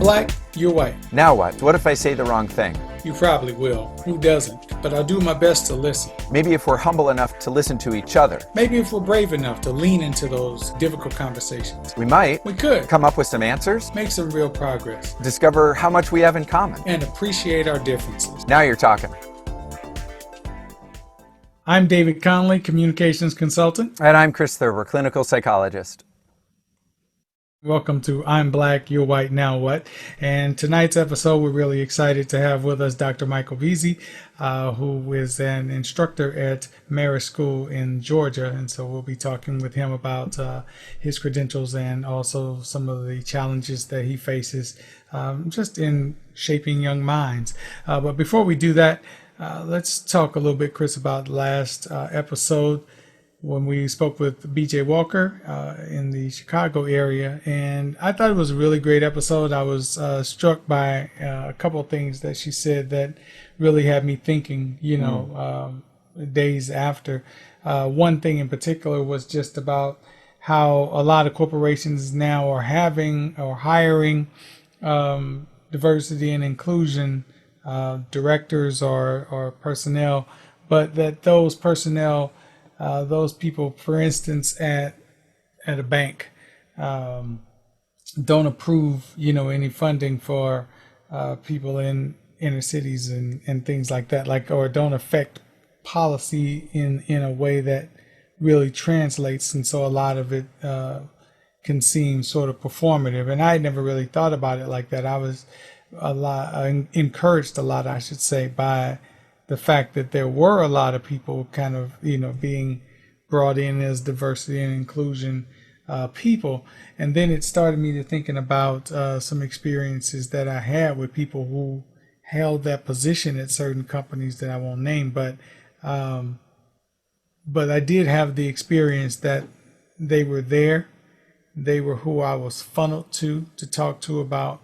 black, you're white. Now what? What if I say the wrong thing? You probably will. Who doesn't? But I'll do my best to listen. Maybe if we're humble enough to listen to each other. Maybe if we're brave enough to lean into those difficult conversations. We might. We could. Come up with some answers. Make some real progress. Discover how much we have in common. And appreciate our differences. Now you're talking. I'm David Conley, communications consultant. And I'm Chris Thurber, clinical psychologist. Welcome to I'm Black, You're White, Now What? And tonight's episode, we're really excited to have with us Dr. Michael Vesey, who is an instructor at Marist School in Georgia. And so we'll be talking with him about his credentials and also some of the challenges that he faces just in shaping young minds. But before we do that, let's talk a little bit, Chris, about last episode when we spoke with BJ Walker in the Chicago area. And I thought it was a really great episode. I was struck by a couple of things that she said that really had me thinking, days after. One thing in particular was just about how a lot of corporations now are having or hiring diversity and inclusion directors or personnel, but that those personnel, those people, for instance, at a bank, don't approve, any funding for people in inner cities and things like that, or don't affect policy in a way that really translates. And so a lot of it can seem sort of performative. And I never really thought about it like that. I was encouraged a lot, I should say, by the fact that there were a lot of people kind of, being brought in as diversity and inclusion people. And then it started me to thinking about some experiences that I had with people who held that position at certain companies that I won't name, but I did have the experience that they were there. They were who I was funneled to talk to about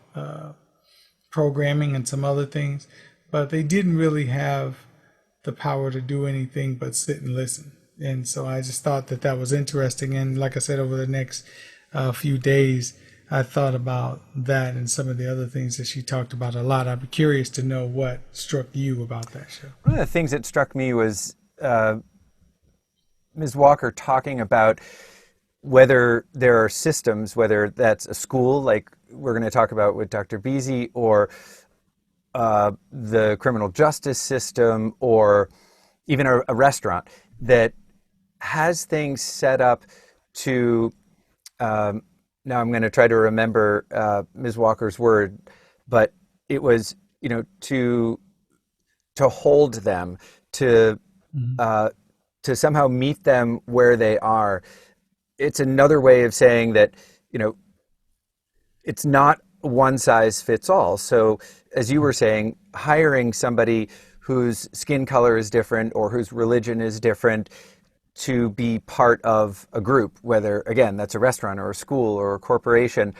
programming and some other things, but they didn't really have the power to do anything but sit and listen. And so I just thought that was interesting. And like I said, over the next few days, I thought about that and some of the other things that she talked about a lot. I'd be curious to know what struck you about that show. One of the things that struck me was Ms. Walker talking about whether there are systems, whether that's a school like we're going to talk about with Dr. Vesey, or the criminal justice system, or even a restaurant that has things set up to, now I'm going to try to remember Ms. Walker's word, but it was, to hold them, to somehow meet them where they are. It's another way of saying that, it's not one size fits all. So as you were saying, hiring somebody whose skin color is different or whose religion is different to be part of a group, whether, again, that's a restaurant or a school or a corporation,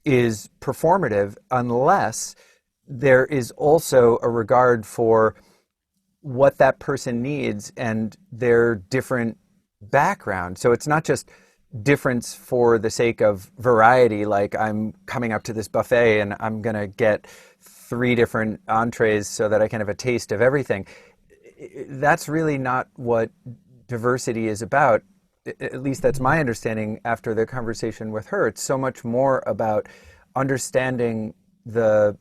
is performative unless there is also a regard for what that person needs and their different background. So it's not just difference for the sake of variety, like I'm coming up to this buffet and I'm going to get 3 different entrees so that I can have a taste of everything. That's really not what diversity is about. At least that's my understanding after the conversation with her. It's so much more about understanding the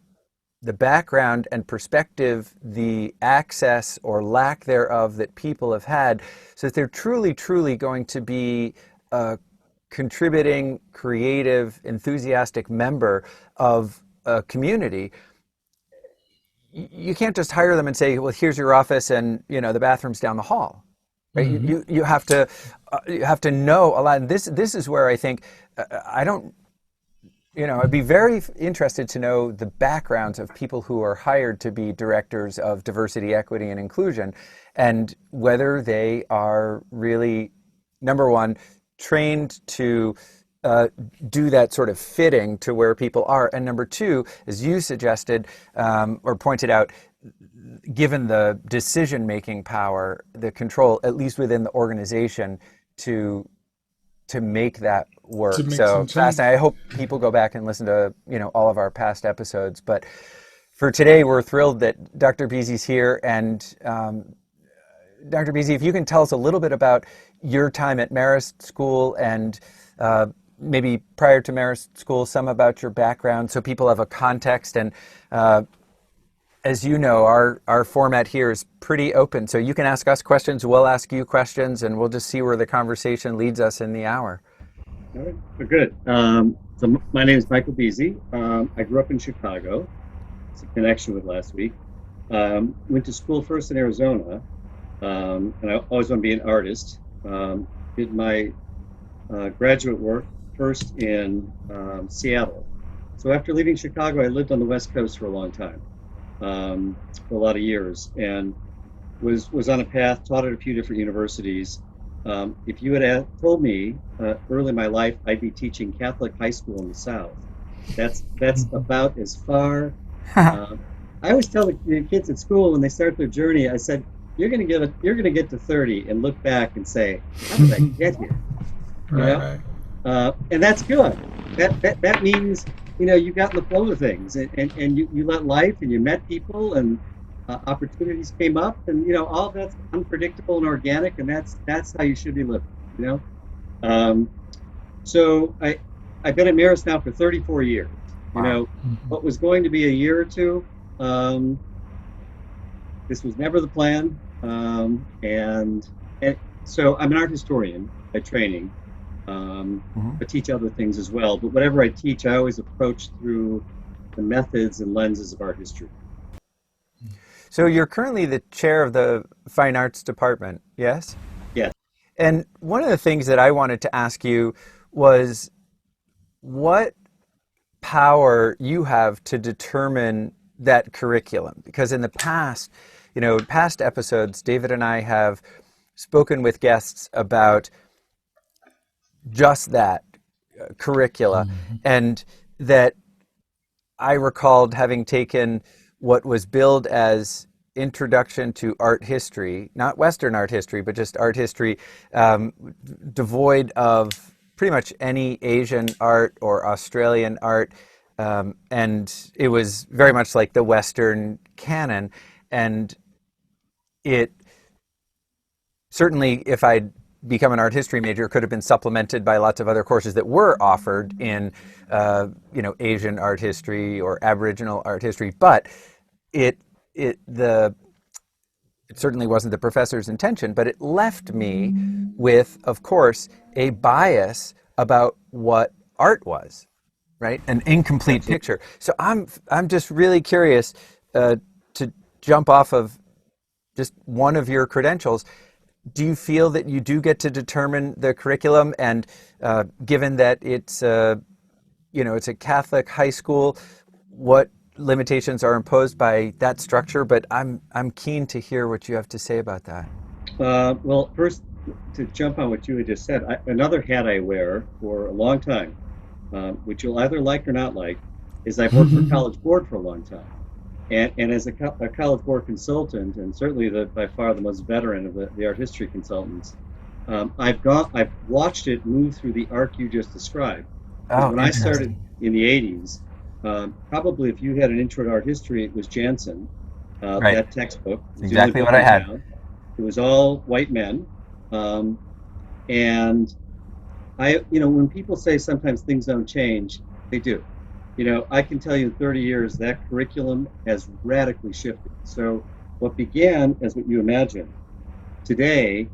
background and perspective, the access or lack thereof that people have had, so that they're truly, truly going to be a contributing, creative, enthusiastic member of a community. You can't just hire them and say, well, here's your office and, the bathroom's down the hall. Right? Mm-hmm. You have to know a lot. And this is where I think I'd be very interested to know the backgrounds of people who are hired to be directors of diversity, equity, and inclusion, and whether they are really, number one, trained to do that sort of fitting to where people are, and number two, as you suggested or pointed out, given the decision-making power, the control, at least within the organization, to to make that To work. make some So change. fascinating. I hope people go back and listen to, all of our past episodes. But for today, we're thrilled that Dr. Vesey's here. And Dr. Vesey, if you can tell us a little bit about your time at Marist School and maybe prior to Marist School, some about your background so people have a context. And as you know, our format here is pretty open. So you can ask us questions, we'll ask you questions, and we'll just see where the conversation leads us in the hour. All right, good. So my name is Michael Vesey. I grew up in Chicago. It's a connection with last week. Went to school first in Arizona, and I always want to be an artist. Did my graduate work first in Seattle. So after leaving Chicago, I lived on the West Coast for a long time, for a lot of years, and was on a path, taught at a few different universities. If you had told me early in my life I'd be teaching Catholic high school in the South, that's about as far. I always tell the kids at school when they start their journey, I said, you're gonna get to 30 and look baok and say, how did I get here? You know? Right. And that's good. That means you got in the flow of things, and you let life, and you met people, and opportunities came up, and all that's unpredictable and organic, and that's how you should be living. So I've been at Marist now for 34 years. Wow. What was going to be a year or two, this was never the plan, and so I'm an art historian by training. I teach other things as well, but whatever I teach, I always approach through the methods and lenses of art history. So you're currently the chair of the Fine Arts Department, yes? Yes. And one of the things that I wanted to ask you was what power you have to determine that curriculum. Because in the past, past episodes, David and I have spoken with guests about just that curricula, and that I recalled having taken what was billed as Introduction to Art History, not Western art history, but just art history, devoid of pretty much any Asian art or Australian art, and it was very much like the Western canon. And it certainly, if I'd become an art history major, could have been supplemented by lots of other courses that were offered in, Asian art history or Aboriginal art history. But it certainly wasn't the professor's intention, but it left me with, of course, a bias about what art was, right? An incomplete picture. So I'm just really curious to jump off of just one of your credentials. Do you feel that you do get to determine the curriculum? And given that it's it's a Catholic high school, what limitations are imposed by that structure? But I'm keen to hear what you have to say about that. Well, first, to jump on what you had just said, another hat I wear for a long time, which you'll either like or not like, is I've worked for College Board for a long time. And as a College Board consultant, and certainly by far the most veteran of the art history consultants, I've watched it move through the arc you just described. When I started in the 80s, probably if you had an intro to art history, it was Jansen, Right. that textbook. It was the Exactly only what book I in had. town. It was all white men, and when people say sometimes things don't change, they do. I can tell you in 30 years that curriculum has radically shifted. So what began as what you imagine today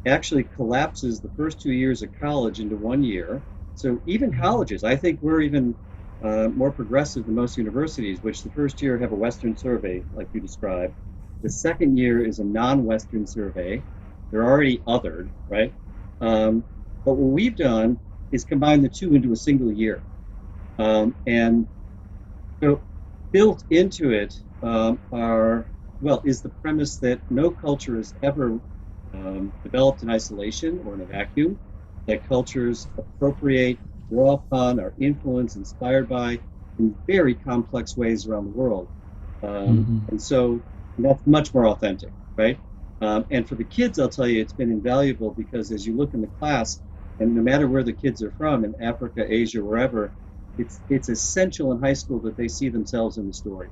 actually collapses the first 2 years of college into 1 year. So even colleges, I think we're even more progressive than most universities, which the first year have a Western survey, like you described. The second year is a non-Western survey. They're already othered, right? But what we've done is combine the two into a single year. And so built into it is the premise that no culture is ever developed in isolation or in a vacuum, that cultures appropriate, draw upon, are influenced, inspired by in very complex ways around the world. And so that's much more authentic, right? And for the kids, I'll tell you, it's been invaluable because as you look in the class, and no matter where the kids are from, in Africa, Asia, wherever, it's essential in high school that they see themselves in the story.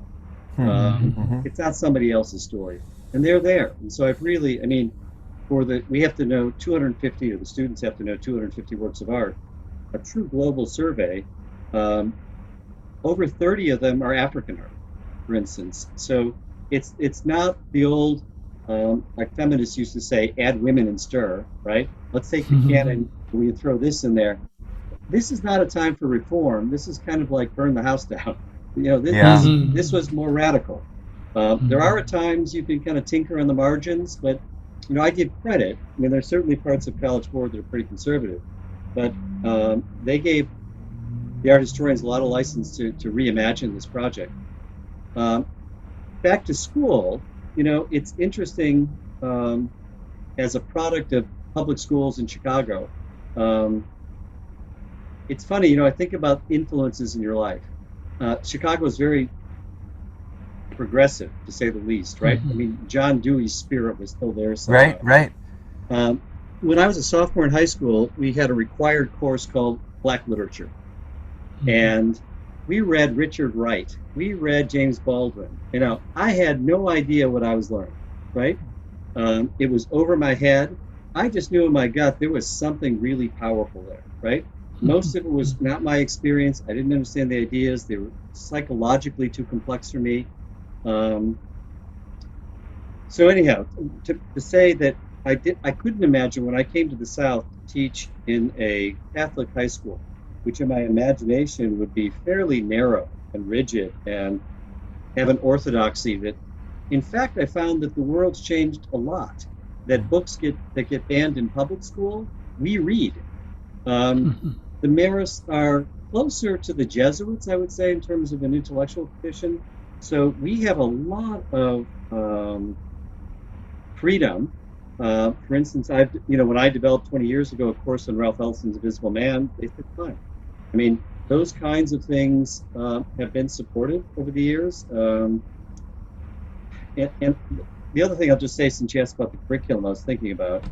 It's not somebody else's story, and they're there. And so I've really, I mean, we have to know 250, or the students have to know 250 works of art. A true global survey, um, over 30 of them are African art, for instance. So it's not the old, like feminists used to say, add women and stir, right? Let's take the canon and we throw this in there. This is not a time for reform. This is kind of like burn the house down. This was more radical. There are at times you can kind of tinker on the margins, but I give credit. I mean, there's certainly parts of College Board that are pretty conservative, but they gave the art historians a lot of license to reimagine this project. Back to school, it's interesting, as a product of public schools in Chicago. It's funny, I think about influences in your life. Chicago is very progressive, to say the least, right? I mean, John Dewey's spirit was still there somehow. Right. When I was a sophomore in high school, we had a required course called Black Literature. And we read Richard Wright. We read James Baldwin. I had no idea what I was learning, right? It was over my head. I just knew in my gut there was something really powerful there, right? Most of it was not my experience. I didn't understand the ideas. They were psychologically too complex for me. So anyhow, to say that I couldn't imagine when I came to the South to teach in a Catholic high school, which in my imagination would be fairly narrow and rigid and have an orthodoxy that, in fact, I found that the world's changed a lot. That books that get banned in public school, we read. The Marist are closer to the Jesuits, I would say, in terms of an intellectual tradition. So we have a lot of freedom. For instance, when I developed 20 years ago a course on Ralph Ellison's Invisible Man, they took time. I mean, those kinds of things have been supported over the years. And the other thing I'll just say, since you asked about the curriculum I was thinking about,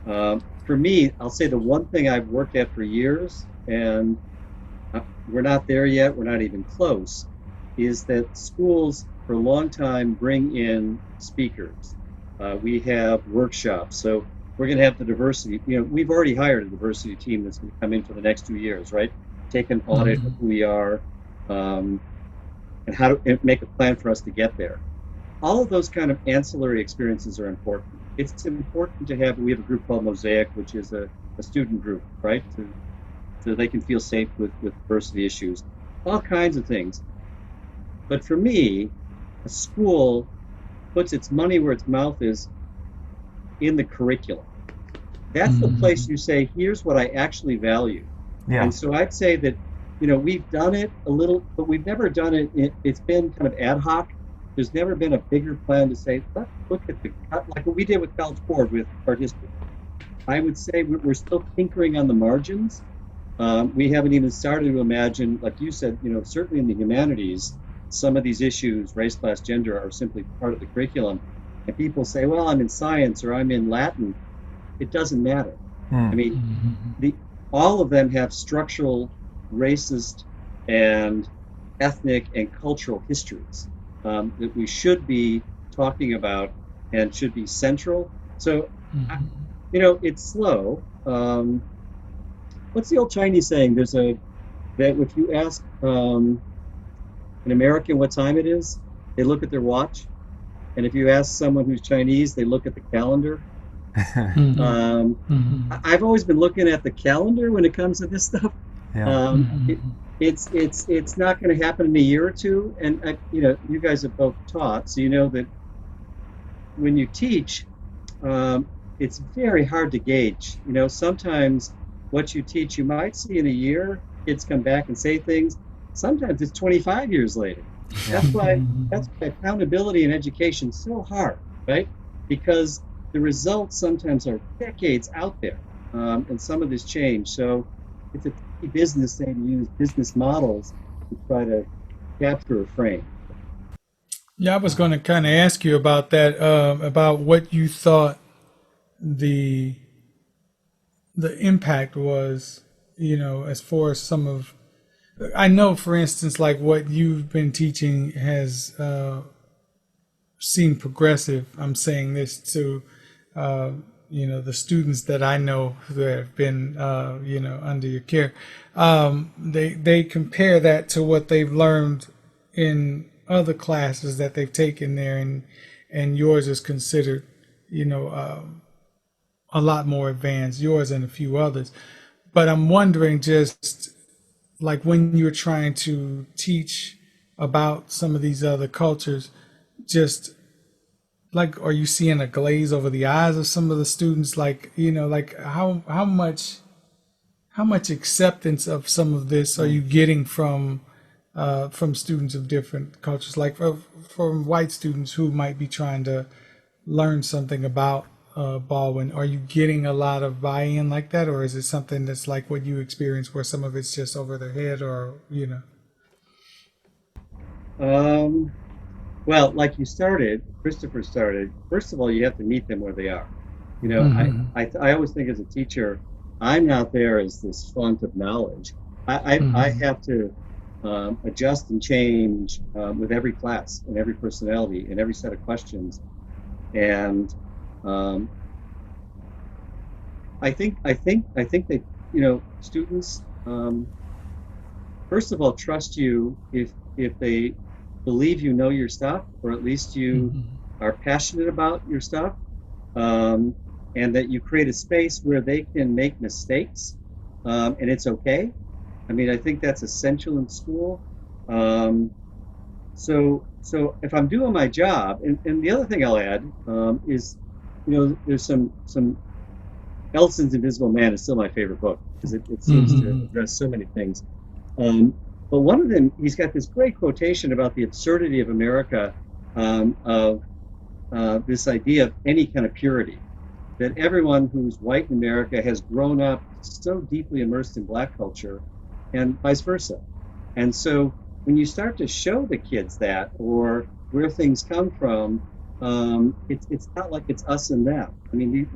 for me, I'll say the one thing I've worked at for years, and we're not there yet, we're not even close, is that schools for a long time bring in speakers. We have workshops. So we're going to have the diversity. We've already hired a diversity team that's going to come in for the next 2 years, right? Take an audit of who we are, and how to make a plan for us to get there. All of those kind of ancillary experiences are important. It's important to have. We have a group called Mosaic, which is a student group, right? So they can feel safe with diversity issues, all kinds of things. But for me, a school puts its money where its mouth is in the curriculum. That's the place you say, here's what I actually value. Yeah. And so I'd say that, we've done it a little, but we've never done it. It's been kind of ad hoc. There's never been a bigger plan to say, let's look at like what we did with College Board with art history. I would say we're still tinkering on the margins. We haven't even started to imagine, like you said, certainly in the humanities, some of these issues, race, class, gender, are simply part of the curriculum. And people say, well, I'm in science or I'm in Latin. It doesn't matter. I mean, all of them have structural, racist, and ethnic and cultural histories that we should be talking about and should be central. So, it's slow. What's the old Chinese saying? That if you ask an American what time it is, they look at their watch. And if you ask someone who's Chinese, they look at the calendar. I've always been looking at the calendar when it comes to this stuff. Yeah. It's not going to happen in a year or two. And you guys have both taught, so you know that when you teach, it's very hard to gauge. Sometimes what you teach, you might see in a year, kids come back and say things. Sometimes it's 25 years later. Yeah. That's why accountability in education is so hard, right? Because the results sometimes are decades out there, and some of this change. So it's a tricky business thing to use business models to try to capture a frame. Yeah, I was going to kind of ask you about that, about what you thought the the impact was, as far as some of, I know, for instance, like what you've been teaching has seemed progressive. I'm saying this to, the students that I know who have been, under your care. They compare that to what they've learned in other classes that they've taken there, and yours is considered, a lot more advanced, yours and a few others. But I'm wondering, just like when you're trying to teach about some of these other cultures, just like, are you seeing a glaze over the eyes of some of the students? Like, like how much acceptance of some of this are you getting from students of different cultures, like from white students who might be trying to learn something about Baldwin? Are you getting a lot of buy-in like that, or is it something that's like what you experience, where some of it's just over their head, or? Um, well, like Christopher started. First of all, you have to meet them where they are. I always think as a teacher, I'm not there as this font of knowledge. I have to adjust and change with every class and every personality and every set of questions. And um, I think that students first of all trust you if they believe you know your stuff, or at least you are passionate about your stuff, um, and that you create a space where they can make mistakes, and it's okay. I mean, I think that's essential in school. Um, so if I'm doing my job, and the other thing I'll add is, there's some Ellison's Invisible Man is still my favorite book because it seems to address so many things. Um, but one of them, he's got this great quotation about the absurdity of America, of this idea of any kind of purity, that everyone who's white in America has grown up so deeply immersed in black culture, and vice versa. And so when you start to show the kids that, or where things come from, it's not like it's us and them. I mean,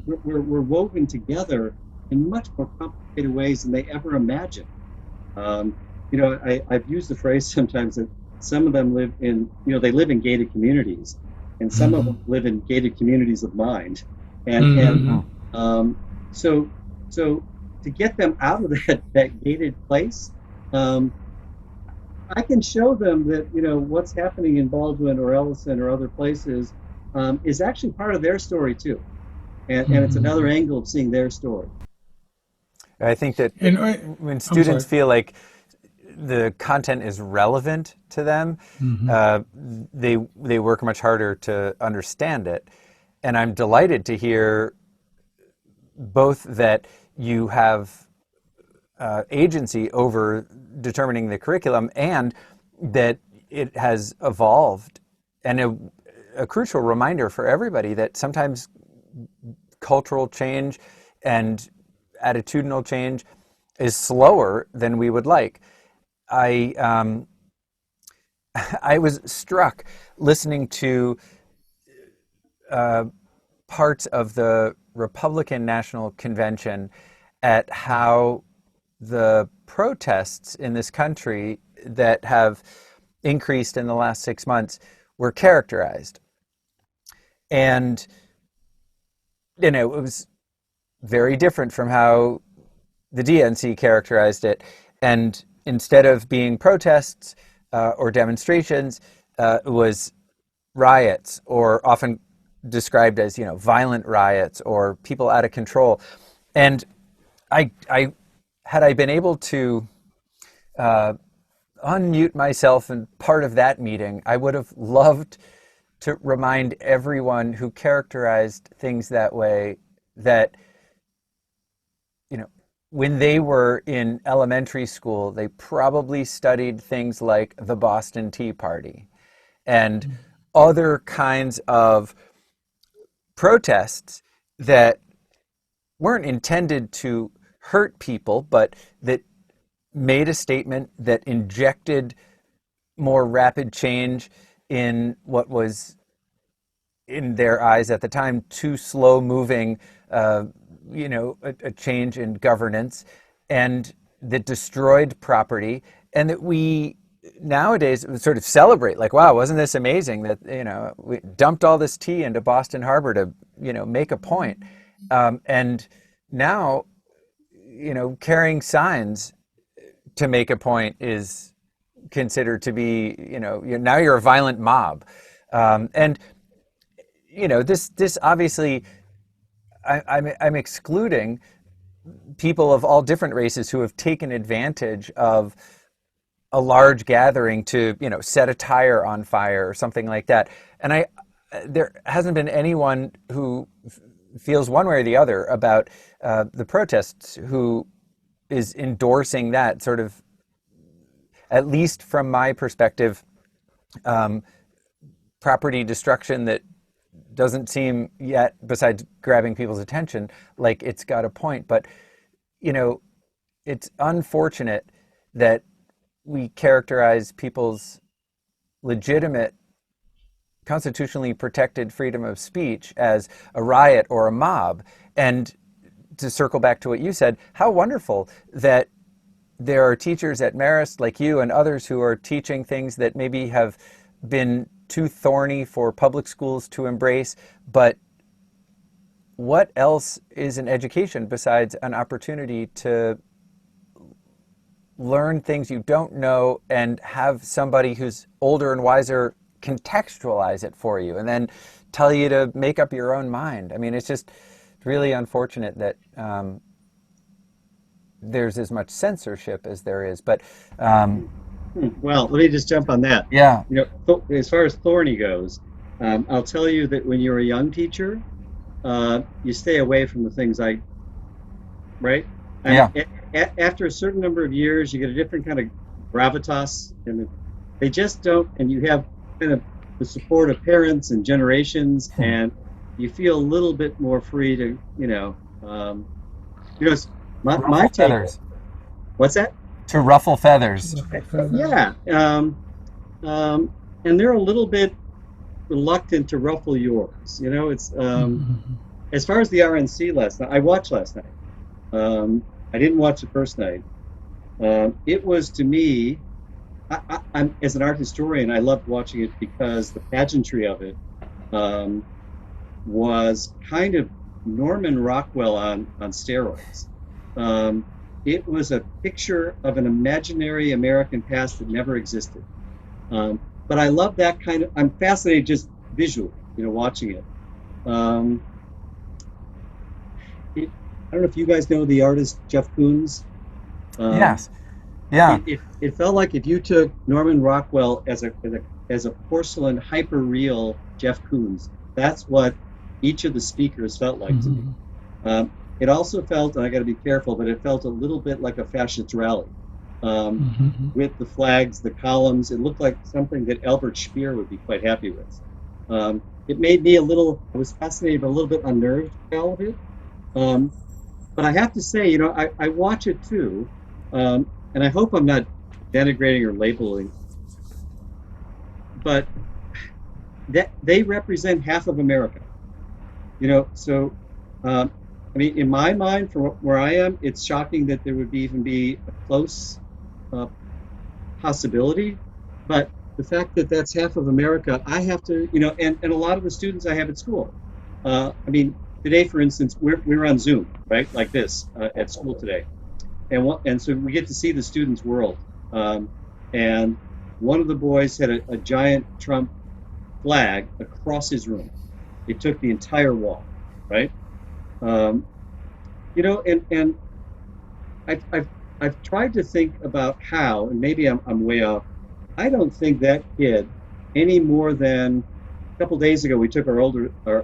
we're woven together in much more complicated ways than they ever imagined. Um, I've used the phrase sometimes that some of them they live in gated communities, and some of them live in gated communities of mind. And so to get them out of that gated place, um, I can show them that what's happening in Baldwin or Ellison or other places is actually part of their story too, and it's another angle of seeing their story. I think that And when I'm students sorry. feel like the content is relevant to them, they work much harder to understand it. And I'm delighted to hear both that you have agency over determining the curriculum, and that it has evolved. And a crucial reminder for everybody that sometimes cultural change and attitudinal change is slower than we would like. I I was struck listening to parts of the Republican National Convention at how the protests in this country that have increased in the last 6 months were characterized. And, it was very different from how the DNC characterized it. And instead of being protests or demonstrations, it was riots, or often described as violent riots or people out of control. And I had I been able to unmute myself in part of that meeting, I would have loved to remind everyone who characterized things that way that when they were in elementary school, they probably studied things like the Boston Tea Party and other kinds of protests that weren't intended to hurt people, but that made a statement that injected more rapid change in what was, in their eyes at the time, too slow moving a change in governance, and that destroyed property, and that we nowadays sort of celebrate, like, wow, wasn't this amazing that we dumped all this tea into Boston Harbor to make a point. And now carrying signs to make a point is considered to be now you're a violent mob. And this obviously, I'm excluding people of all different races who have taken advantage of a large gathering to set a tire on fire or something like that. And there hasn't been anyone who feels one way or the other about the protests who is endorsing that sort of, at least from my perspective, property destruction that doesn't seem yet, besides grabbing people's attention, like it's got a point. But it's unfortunate that we characterize people's legitimate, constitutionally protected freedom of speech as a riot or a mob. And to circle back to what you said, how wonderful that there are teachers at Marist like you and others who are teaching things that maybe have been too thorny for public schools to embrace. But what else is an education besides an opportunity to learn things you don't know and have somebody who's older and wiser contextualize it for you and then tell you to make up your own mind? I mean, it's just really unfortunate that there's as much censorship as there is. But well, let me just jump on that. Yeah. As far as thorny goes, I'll tell you that when you're a young teacher, you stay away from the things right? Yeah. After a certain number of years, you get a different kind of gravitas, and they just don't, and you have kind of the support of parents and generations, and you feel a little bit more free to, my take. Feathers. What's that? To ruffle feathers. Yeah. And they're a little bit reluctant to ruffle yours. It's as far as the RNC last night, I watched last night. I didn't watch the first night. It was, to me, I'm as an art historian, I loved watching it because the pageantry of it was kind of Norman Rockwell on steroids. It was a picture of an imaginary American past that never existed. But I love that kind of, I'm fascinated just visually, watching it. I don't know if you guys know the artist Jeff Koons. Yes. Yeah. It felt like if you took Norman Rockwell as a porcelain hyper-real Jeff Koons, that's what each of the speakers felt like to me. It also felt, and I got to be careful, but it felt a little bit like a fascist rally with the flags, the columns. It looked like something that Albert Speer would be quite happy with. It made me I was fascinated, but a little bit unnerved by all of it. But I have to say, I watch it too, and I hope I'm not denigrating or labeling, but that they represent half of America. So in my mind, from where I am, it's shocking that there would even be a close possibility. But the fact that that's half of America, I have to, and a lot of the students I have at school. Today, for instance, we're on Zoom, right, like this at school today, and so we get to see the students' world. And one of the boys had a giant Trump flag across his room. It took the entire wall, right? And I've tried to think about how, and maybe I'm way off. I don't think that kid, any more than a couple days ago, we took our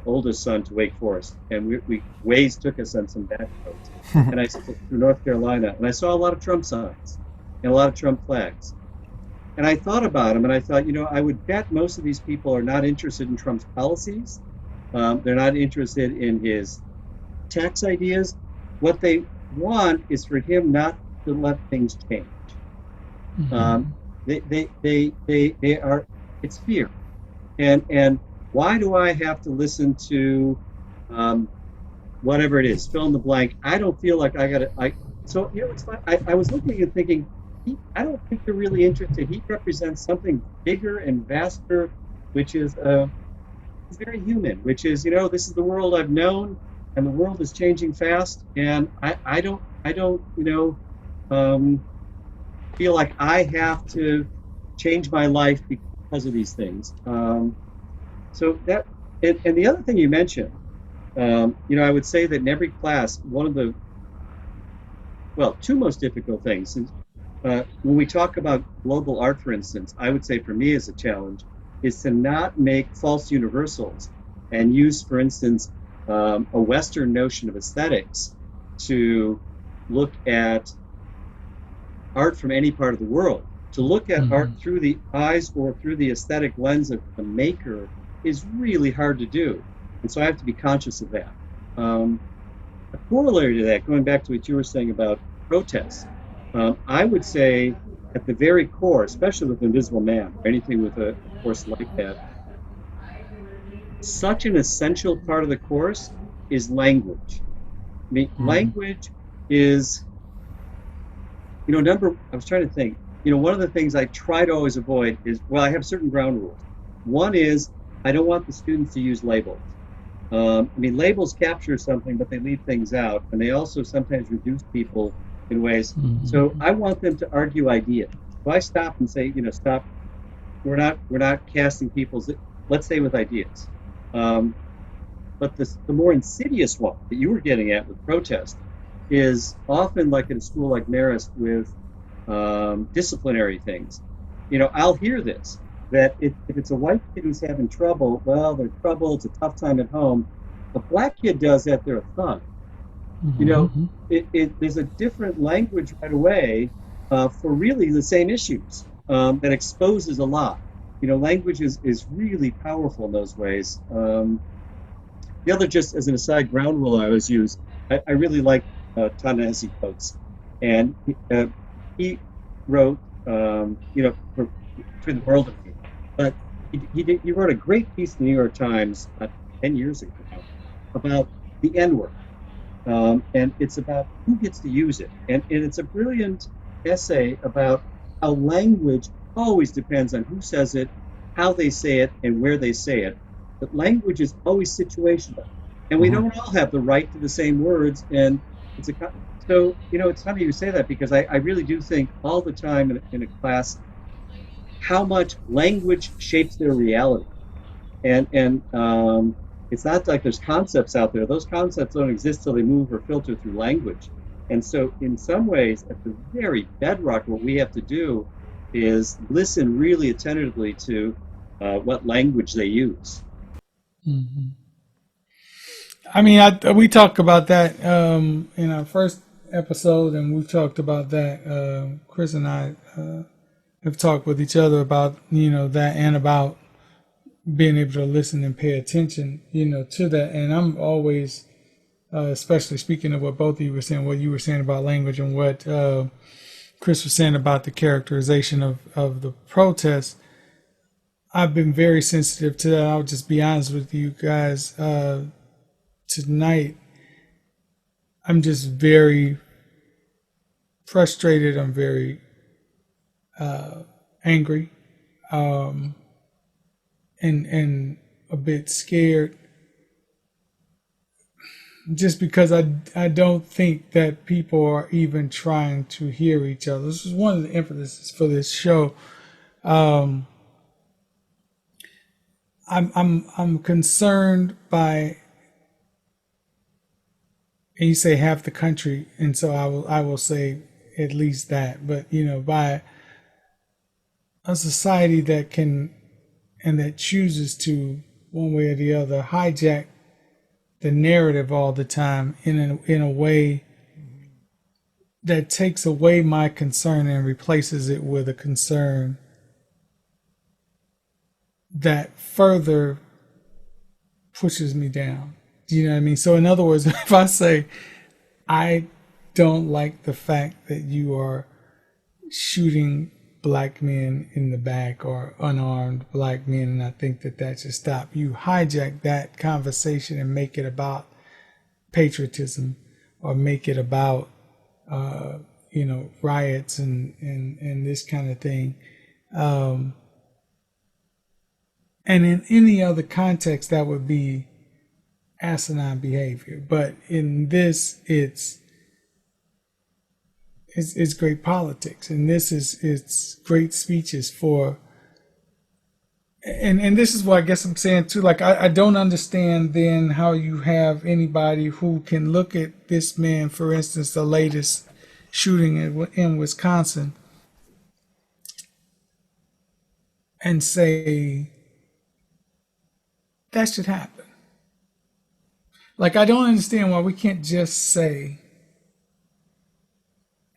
oldest son to Wake Forest, and Waze took us on some back roads, and I through North Carolina, and I saw a lot of Trump signs and a lot of Trump flags. And I thought about him, and I thought, I would bet most of these people are not interested in Trump's policies. They're not interested in his tax ideas. What they want is for him not to let things change. They are. It's fear. And why do I have to listen to whatever it is, fill in the blank. I don't feel like I got to, so, it's fine. I was looking and thinking, I don't think they're really interested. He represents something bigger and vaster, which is, very human, which is, this is the world I've known, and the world is changing fast, and I don't, feel like I have to change my life because of these things. So that, and the other thing you mentioned, I would say that in every class, one of the, well, two most difficult things is, when we talk about global art, for instance, I would say for me as a challenge is to not make false universals and use, for instance, a Western notion of aesthetics to look at art from any part of the world. To look at art through the eyes or through the aesthetic lens of the maker is really hard to do. And so I have to be conscious of that. A corollary to that, going back to what you were saying about protests, I would say at the very core, especially with Invisible Man, or anything with a course like that, such an essential part of the course is language. I mean, language is, I was trying to think, one of the things I try to always avoid is, well, I have certain ground rules. One is I don't want the students to use labels. Labels capture something, but they leave things out, and they also sometimes reduce people in ways. So I want them to argue ideas. So I stop and say, stop. We're not casting people's. Let's stay with ideas. But the more insidious one that you were getting at with protest is often like at a school like Marist with disciplinary things. I'll hear this, that if it's a white kid who's having trouble, well, they're trouble, it's a tough time at home. A black kid does that, they're a thug. There's a different language right away for really the same issues that exposes a lot. Language is really powerful in those ways. The other, just as an aside, ground rule I always use, I really like Ta-Nehisi Coates. And he wrote, Between the World and Me. But he wrote a great piece in the New York Times 10 years ago now about the N-word. And it's about who gets to use it. And it's a brilliant essay about how language always depends on who says it, how they say it, and where they say it. But language is always situational. And we don't all have the right to the same words. And so, it's funny you say that, because I really do think all the time in a class how much language shapes their reality. And it's not like there's concepts out there. Those concepts don't exist till they move or filter through language. And so in some ways, at the very bedrock, what we have to do is listen really attentively to what language they use. We talked about that in our first episode, and we've talked about that. Chris and I have talked with each other about, that, and about being able to listen and pay attention, to that. And I'm always, especially speaking of what both of you were saying, what you were saying about language and what Chris was saying about the characterization of the protest, I've been very sensitive to that. I'll just be honest with you guys. Tonight, I'm just very frustrated. I'm very angry, and a bit scared, just because I don't think that people are even trying to hear each other. This is one of the emphases for this show. I'm concerned by, and you say half the country, and so I will say at least that, but by a society that can, and that chooses to, one way or the other, hijack the narrative all the time in a way that takes away my concern and replaces it with a concern that further pushes me down. Do you know what I mean? So in other words, if I say, I don't like the fact that you are shooting black men in the back, or unarmed black men, and I think that should stop, you hijack that conversation and make it about patriotism or make it about riots and this kind of thing. And in any other context, that would be asinine behavior. But in this, it's great politics, and it's great speeches for. And this is what I guess I'm saying too. Like I don't understand then how you have anybody who can look at this man, for instance, the latest shooting in Wisconsin, and say that should happen. Like I don't understand why we can't just say,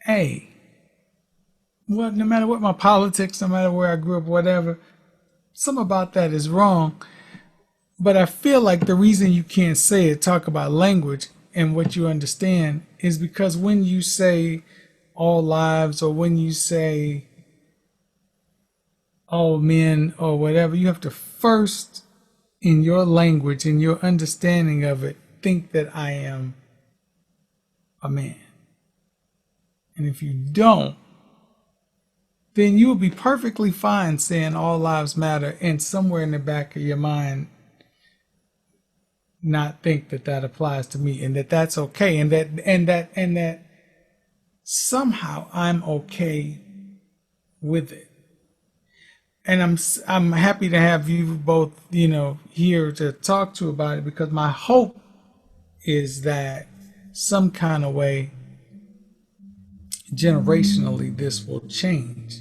hey, well, no matter what my politics, no matter where I grew up, whatever, some about that is wrong. But I feel like the reason you can't say it, talk about language and what you understand, is because when you say all lives or when you say all men or whatever, you have to first, in your language, in your understanding of it, think that I am a man. And if you don't, then you will be perfectly fine saying all lives matter, and somewhere in the back of your mind not think that that applies to me, and that that's okay, and that somehow I'm okay with it. And I'm happy to have you both, here to talk to about it, because my hope is that some kind of way, generationally, this will change.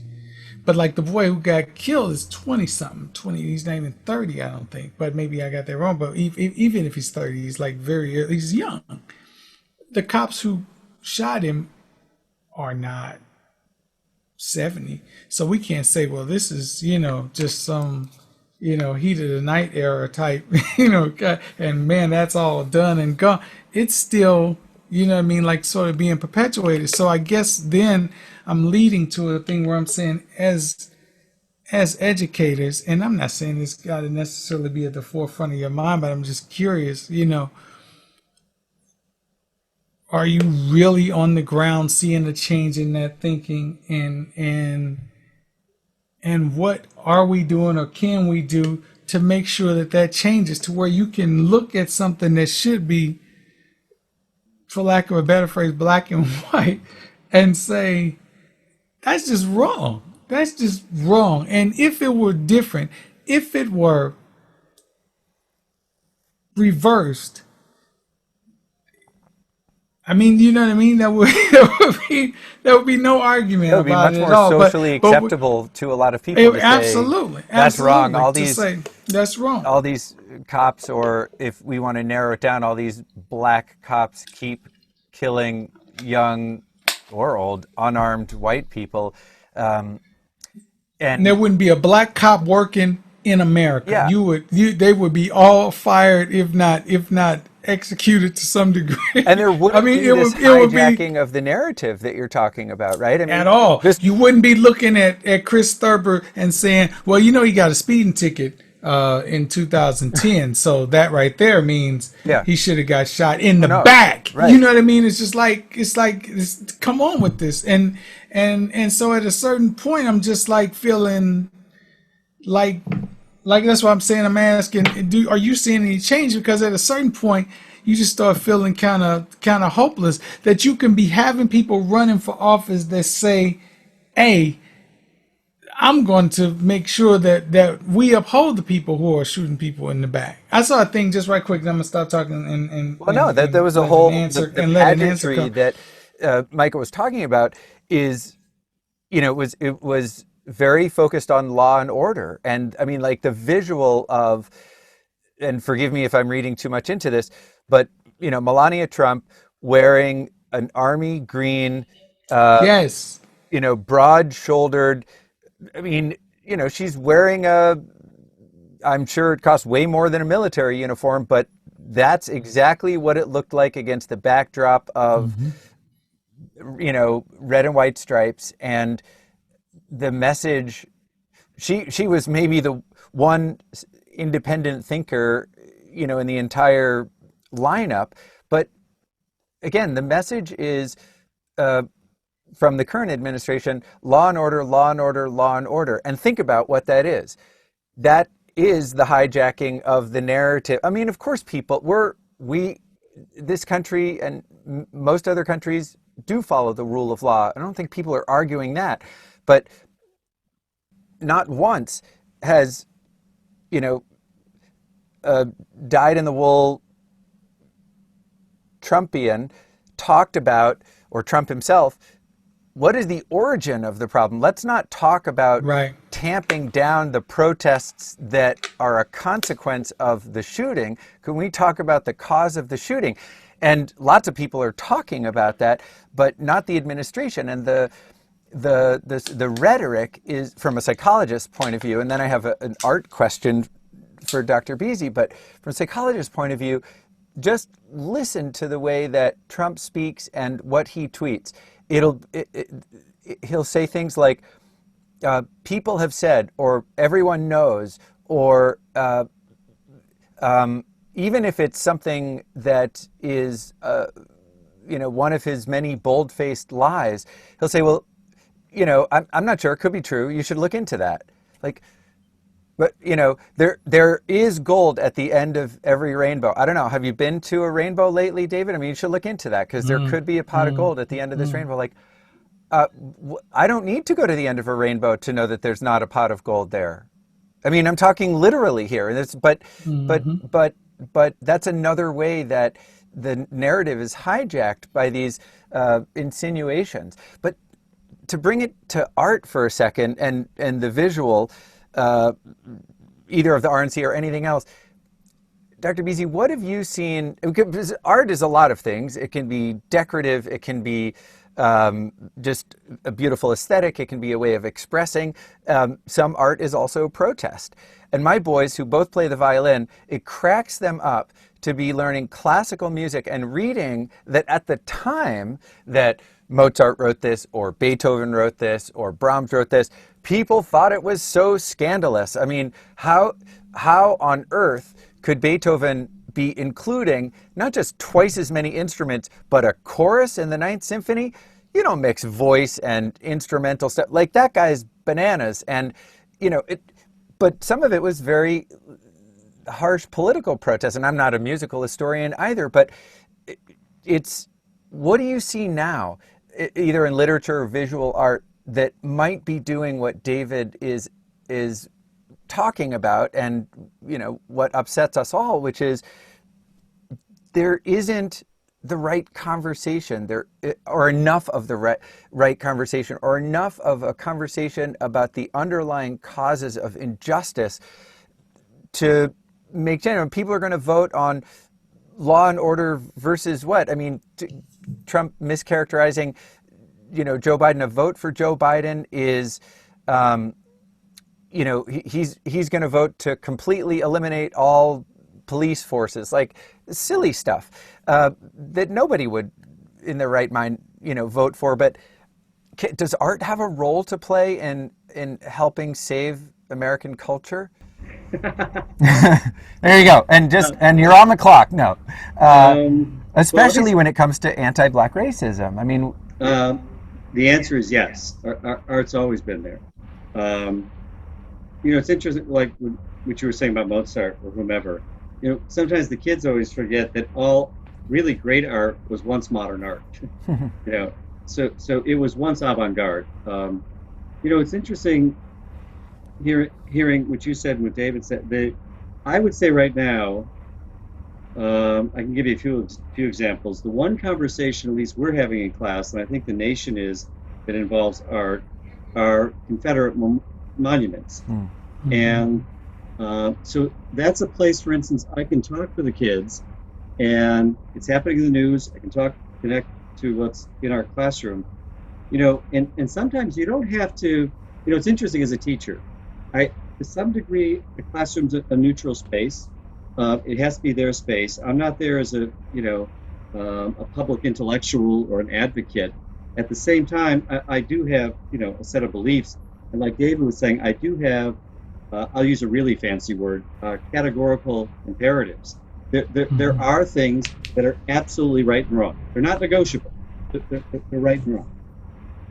But like the boy who got killed is 20 something, 20, he's not even 30, I don't think, but maybe I got that wrong. But even if he's 30, he's like he's young. The cops who shot him are not 70. So we can't say, well, this is, just some, heat of the night era type, and man, that's all done and gone. It's still, like sort of being perpetuated. So I guess then I'm leading to a thing where I'm saying, as educators, and I'm not saying this got to necessarily be at the forefront of your mind, but I'm just curious, are you really on the ground seeing a change in that thinking, and what are we doing or can we do to make sure that that changes to where you can look at something that should be, for lack of a better phrase, black and white, and say, that's just wrong. That's just wrong. And if it were different, if it were reversed, I mean, you know what I mean? There would be no argument about it at all. It would be much more socially acceptable to a lot of people to absolutely, say, that's wrong. All these, to say, that's wrong. All these cops, or if we want to narrow it down, all these black cops keep killing young or old, unarmed white people. And there wouldn't be a black cop working in America. Yeah. They would be all fired, if not executed to some degree. And there wouldn't be this hijacking of the narrative that you're talking about, right? I mean, at all. You wouldn't be looking at Chris Thurber and saying, well, he got a speeding ticket in 2010, so that right there means he should have got shot in the back. Right. You know what I mean? It's just like come on with this, and so at a certain point, I'm just like feeling like that's what I'm saying. I'm asking, are you seeing any change? Because at a certain point, you just start feeling kind of hopeless that you can be having people running for office that say, hey, I'm going to make sure that we uphold the people who are shooting people in the back. I saw a thing just right quick, and I'm going to stop talking there was a whole the pageantry that Michael was talking about is, it was very focused on law and order. And I mean, like the visual of, and forgive me if I'm reading too much into this, but, Melania Trump wearing an army green, broad-shouldered, I mean, she's wearing I'm sure it costs way more than a military uniform, but that's exactly what it looked like against the backdrop of, red and white stripes. And the message, she was maybe the one independent thinker, in the entire lineup, but again, the message is uh, from the current administration: law and order, law and order, law and order. And think about what that is. That is the hijacking of the narrative. I mean, of course, this country and most other countries do follow the rule of law. I don't think people are arguing that, but not once has, you know, dyed in the wool Trumpian talked about, or Trump himself, what is the origin of the problem? Let's not talk about Right. tamping down the protests that are a consequence of the shooting. Can we talk about the cause of the shooting? And lots of people are talking about that, but not the administration. And the rhetoric is from a psychologist's point of view. And then I have an art question for Dr. Vesey, but from a psychologist's point of view, just listen to the way that Trump speaks and what he tweets. He'll say things like, people have said, or everyone knows, or even if it's something that is, one of his many bold-faced lies, he'll say, well, I'm not sure, it could be true, you should look into that. Like, but, there is gold at the end of every rainbow. I don't know, have you been to a rainbow lately, David? I mean, you should look into that, because there could be a pot of gold at the end of this rainbow. Like, I don't need to go to the end of a rainbow to know that there's not a pot of gold there. I mean, I'm talking literally here. But that's another way that the narrative is hijacked by these insinuations. But to bring it to art for a second, and the visual, either of the RNC or anything else, Dr. Vesey, what have you seen? Because art is a lot of things. It can be decorative. It can be just a beautiful aesthetic. It can be a way of expressing. Some art is also protest. And my boys, who both play the violin, it cracks them up to be learning classical music and reading that at the time that Mozart wrote this, or Beethoven wrote this, or Brahms wrote this, people thought it was so scandalous. I mean, how on earth could Beethoven be including not just twice as many instruments, but a chorus in the Ninth Symphony? You don't mix voice and instrumental stuff. Like, that guy's bananas. And, but some of it was very harsh political protest. And I'm not a musical historian either, but what do you see now, either in literature or visual art, that might be doing what David is talking about, and what upsets us all, which is there isn't the right conversation there, or enough of the right conversation, or enough of a conversation about the underlying causes of injustice to make genuine. People are going to vote on law and order versus what? I mean, Trump mischaracterizing, Joe Biden. A vote for Joe Biden is, he's going to vote to completely eliminate all police forces, like silly stuff that nobody would, in their right mind, vote for. But does art have a role to play in helping save American culture? There you go, and you're on the clock. No, especially when it comes to anti-black racism. I mean, the answer is yes. Art's always been there. It's interesting, like what you were saying about Mozart or whomever. Sometimes the kids always forget that all really great art was once modern art. So it was once avant-garde. It's interesting hearing what you said and what David said. I would say right now, I can give you a few examples. The one conversation, at least we're having in class, and I think the nation is, that involves art, are Confederate monuments. Mm-hmm. And so that's a place, for instance, I can talk to the kids, and it's happening in the news. I can connect to what's in our classroom, and sometimes you don't have to, it's interesting as a teacher. To some degree, the classroom's a neutral space. It has to be their space. I'm not there as a public intellectual or an advocate. At the same time, I do have, a set of beliefs. And like David was saying, I do have, I'll use a really fancy word, categorical imperatives. There are things that are absolutely right and wrong. They're not negotiable. They're right and wrong.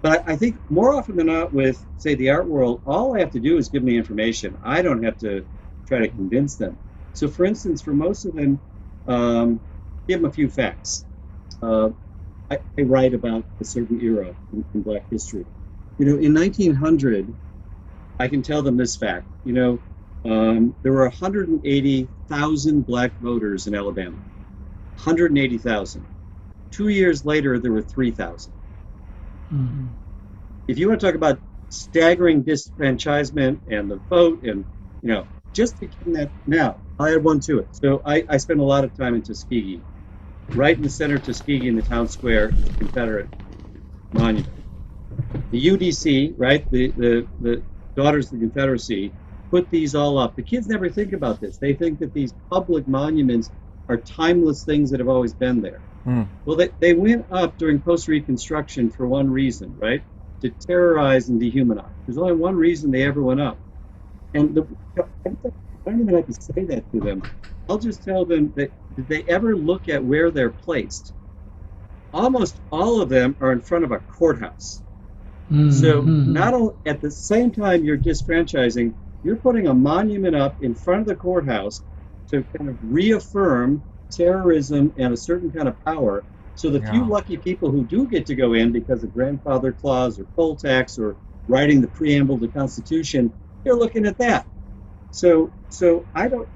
But I think more often than not with, say, the art world, all I have to do is give them the information. I don't have to try to convince them. So, for instance, for most of them, give them a few facts. I write about a certain era in Black history. In 1900, I can tell them this fact. There were 180,000 Black voters in Alabama. 180,000. 2 years later, there were 3,000. Mm-hmm. If you want to talk about staggering disenfranchisement and the vote, and just thinking that now, I add one to it. So I spent a lot of time in Tuskegee. Right in the center of Tuskegee, in the town square, is the Confederate Monument. The UDC, right, the Daughters of the Confederacy, put these all up. The kids never think about this. They think that these public monuments are timeless things that have always been there. Well, they went up during post-Reconstruction for one reason, right? To terrorize and dehumanize. There's only one reason they ever went up. And I don't even have to say that to them. I'll just tell them that, did they ever look at where they're placed? Almost all of them are in front of a courthouse. So not only at the same time you're disfranchising, you're putting a monument up in front of the courthouse to kind of reaffirm terrorism and a certain kind of power. So the few lucky people who do get to go in because of grandfather clause or poll tax or writing the preamble to the Constitution, they're looking at that. So I don't,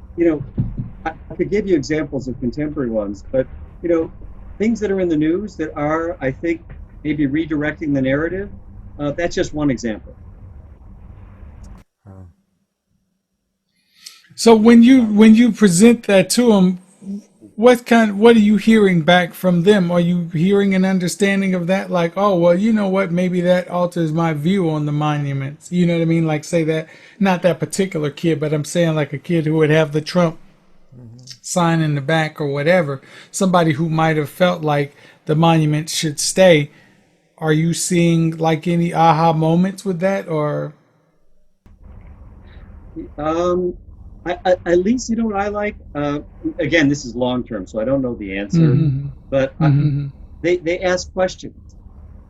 I could give you examples of contemporary ones, but things that are in the news that are, I think, maybe redirecting the narrative. That's just one example. So when you present that to them, what are you hearing back from them? Are you hearing an understanding of that? Like, oh, well, you know what? Maybe that alters my view on the monuments. You know what I mean? Like, say that, not that particular kid, but I'm saying like a kid who would have the Trump sign in the back or whatever. Somebody who might have felt like the monument should stay. Are you seeing like any aha moments with that, or? At least, what I like, again, this is long term, so I don't know the answer, but they ask questions.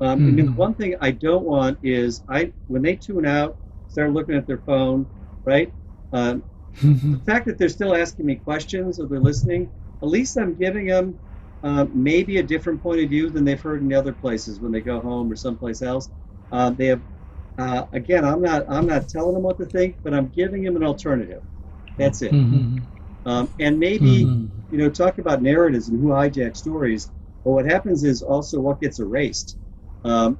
I mean, the one thing I don't want is when they tune out, start looking at their phone, right? The fact that they're still asking me questions or they're listening, at least I'm giving them maybe a different point of view than they've heard in other places when they go home or someplace else. They have, again, I'm not telling them what to think, but I'm giving them an alternative. That's it. And maybe, talk about narratives and who hijack stories. Well, what happens is also what gets erased. I'm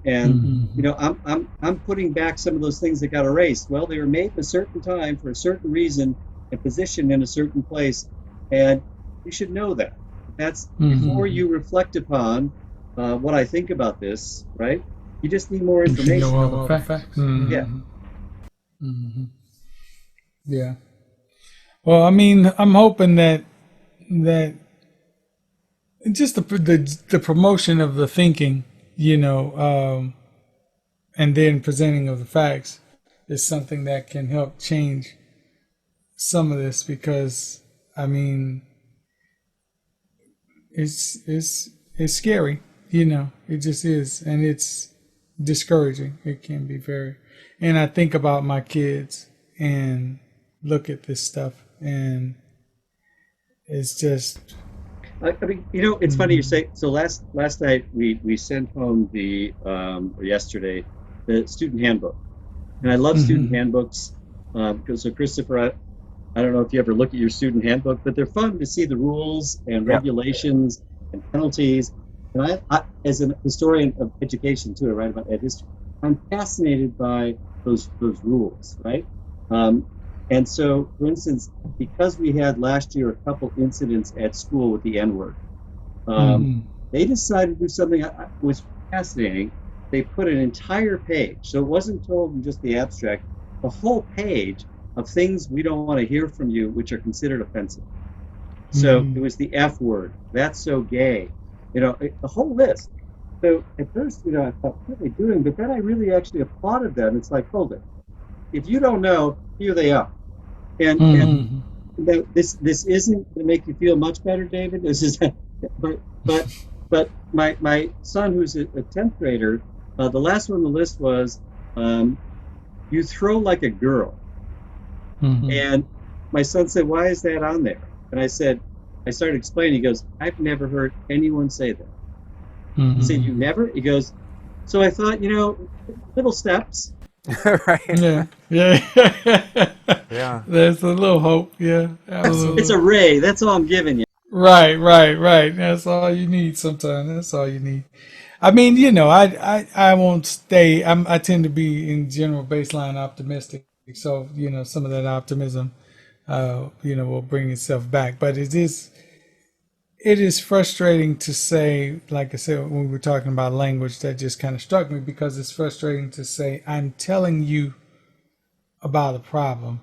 putting back some of those things that got erased. Well, they were made at a certain time for a certain reason and positioned in a certain place. And you should know that. That's before you reflect upon what I think about this, right? You just need more information. You know all the facts. Yeah. Yeah. Well, I mean, I'm hoping that just the promotion of the thinking, and then presenting of the facts is something that can help change some of this, because I mean, it's scary, it just is, and it's discouraging. It can be very, and I think about my kids and look at this stuff, and it's just. I mean, it's funny you say. So last night we sent home or yesterday, the student handbook, and I love student handbooks because so Christopher, I don't know if you ever look at your student handbook, but they're fun to see the rules and regulations and penalties. And I, as a historian of education too, I write about ed history. I'm fascinated by those rules, right? And so, for instance, because we had last year a couple incidents at school with the N-word, they decided to do something that was fascinating. They put an entire page, so it wasn't told in just the abstract, a whole page of things we don't want to hear from you, which are considered offensive. So it was the F word, that's so gay, a whole list. So at first, I thought, what are they doing? But then I really actually applauded them. It's like, hold it. If you don't know, here they are. And this isn't to make you feel much better, David. This is, but but my son, who's a 10th grader, the last one on the list was, um, you throw like a girl. Mm-hmm. And my son said, "Why is that on there?" And I started explaining. He goes, "I've never heard anyone say that." He said, "You Mm-hmm. never?" He goes, "So I thought, little steps." Right. Yeah, yeah. Yeah. There's a little hope. Yeah, It's a absolutely. ray. That's all I'm giving you. Right, right, right. That's all you need sometimes. That's all you need. I mean, I won't stay. I tend to be in general baseline optimistic. So, some of that optimism, will bring itself back. But it is frustrating to say, like I said, when we were talking about language, that just kind of struck me because it's frustrating to say, I'm telling you about a problem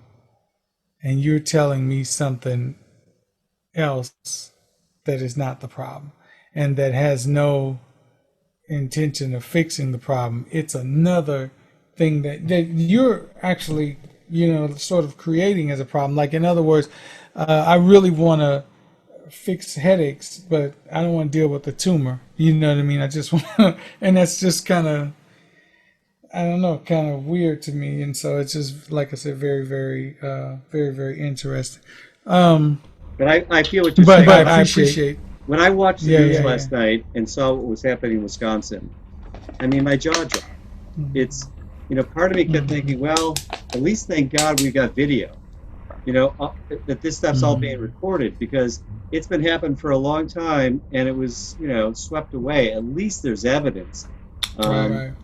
and you're telling me something else that is not the problem and that has no intention of fixing the problem. It's another thing that you're actually, sort of creating as a problem. Like, in other words, I really want to fix headaches, but I don't want to deal with the tumor. You know what I mean? I just want to, and that's just kind of, I don't know, kind of weird to me. And so it's just, like I said, very, very, very, very interesting. Um, But I feel what you're but saying. I appreciate. When I watched the Yeah, news yeah, yeah. last night and saw what was happening in Wisconsin, I mean, my jaw dropped. It's, part of me kept thinking, Mm-hmm. well, at least thank God we got video, that this stuff's all being Mm-hmm. recorded, because it's been happening for a long time and it was, swept away. At least there's evidence. Right, Um, right.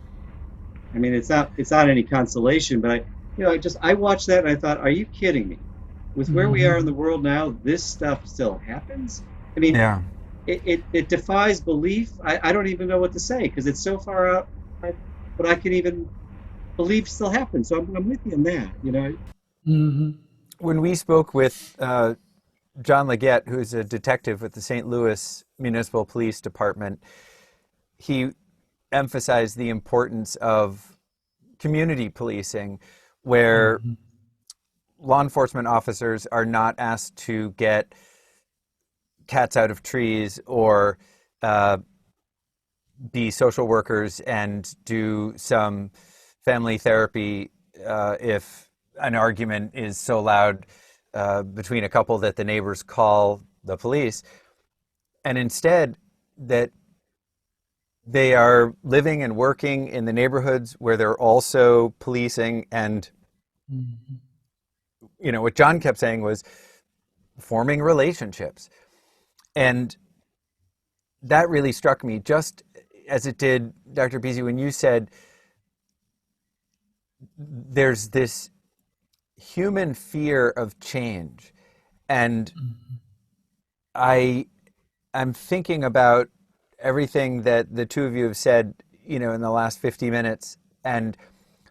I mean, it's not any consolation, but I watched that and I thought, are you kidding me? With where we are in Mm-hmm. the world now, this stuff still happens. I mean, Yeah. it defies belief. I don't even know what to say because it's so far out, but I can even believe still happens. So I'm with you on that. Mm-hmm. When we spoke with John Leggett, who's a detective with the St. Louis Municipal Police Department, he emphasized the importance of community policing, where Mm-hmm. law enforcement officers are not asked to get cats out of trees or uh, be social workers and do some family therapy if an argument is so loud between a couple that the neighbors call the police, and instead that they are living and working in the neighborhoods where they're also policing. And Mm-hmm. what John kept saying was forming relationships. And that really struck me, just as it did Dr. Vesey when you said there's this human fear of change. And I I'm thinking about everything that the two of you have said, in the last 50 minutes, and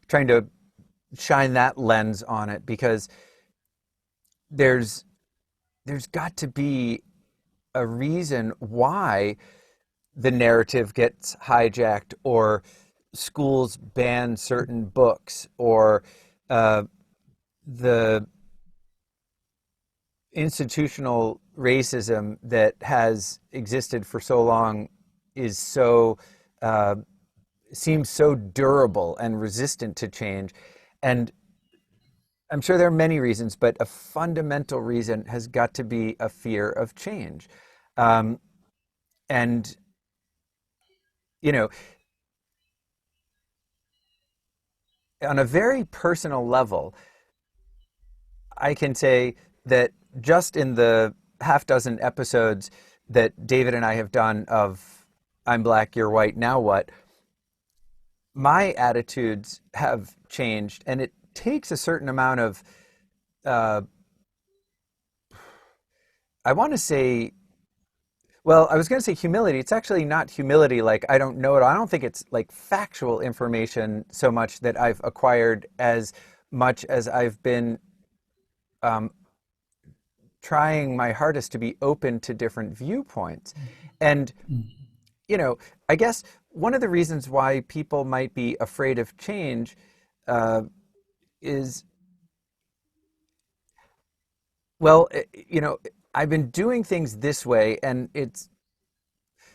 trying to shine that lens on it, because there's there's got to be a reason why the narrative gets hijacked, or schools ban certain books, or uh, the institutional racism that has existed for so long is so uh, seems so durable and resistant to change. And I'm sure there are many reasons, but a fundamental reason has got to be a fear of change. Um, and, you know, on a very personal level, I can say that just in the half dozen episodes that David and I have done of I'm Black, You're White, Now What, my attitudes have changed. And it takes a certain amount of, uh, I want to say, well, I was going to say humility. It's actually not humility, like I don't know it. I don't think it's like factual information so much that I've acquired, as much as I've been um, trying my hardest to be open to different viewpoints. And, I guess one of the reasons why people might be afraid of change uh, is Well, I've been doing things this way, and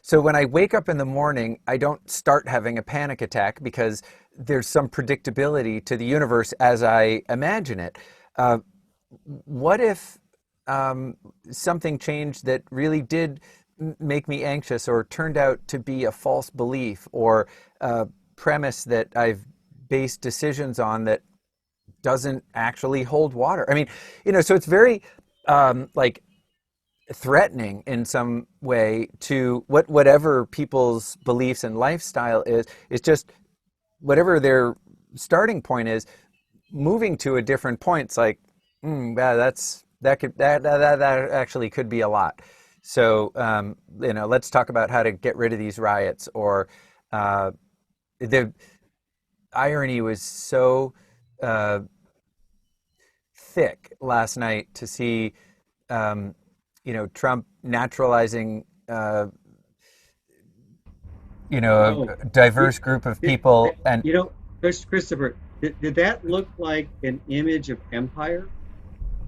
so when I wake up in the morning, I don't start having a panic attack because there's some predictability to the universe as I imagine it. Uh, what if something changed that really did make me anxious, or turned out to be a false belief, or a premise that I've based decisions on that doesn't actually hold water? I mean, so it's very like threatening in some way to whatever people's beliefs and lifestyle is just whatever their starting point is, moving to a different point. It's like, yeah, that actually could be a lot. So let's talk about how to get rid of these riots. Or the irony was so thick last night to see Trump naturalizing Oh, a diverse group of people. And Christopher, did that look like an image of empire?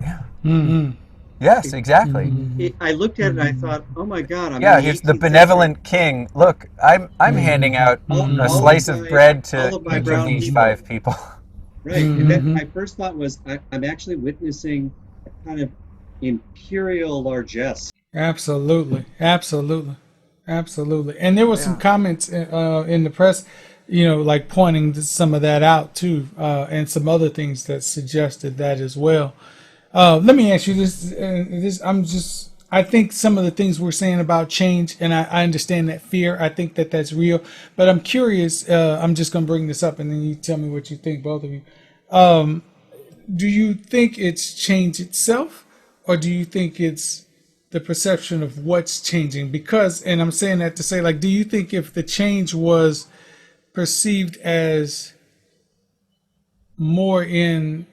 yeah, Mm-hmm. yes, It, exactly. I looked at it and I thought, oh my God, I'm in Yeah, the here's the 18th century. benevolent king. Look, I'm handing out a slice of bread to All of my each of brown these people. 5 people. Right. And that my first thought was, I'm actually witnessing a kind of imperial largesse. Absolutely, absolutely, absolutely. And there were some Yeah. comments in the press, like pointing to some of that out too, and some other things that suggested that as well. Let me ask you this. I think some of the things we're saying about change, and I understand that fear. I think that that's real, but I'm curious. I'm just going to bring this up, and then you tell me what you think, both of you. Do you think it's change itself, or do you think it's the perception of what's changing? Because, and I'm saying that to say, like, do you think if the change was perceived as more in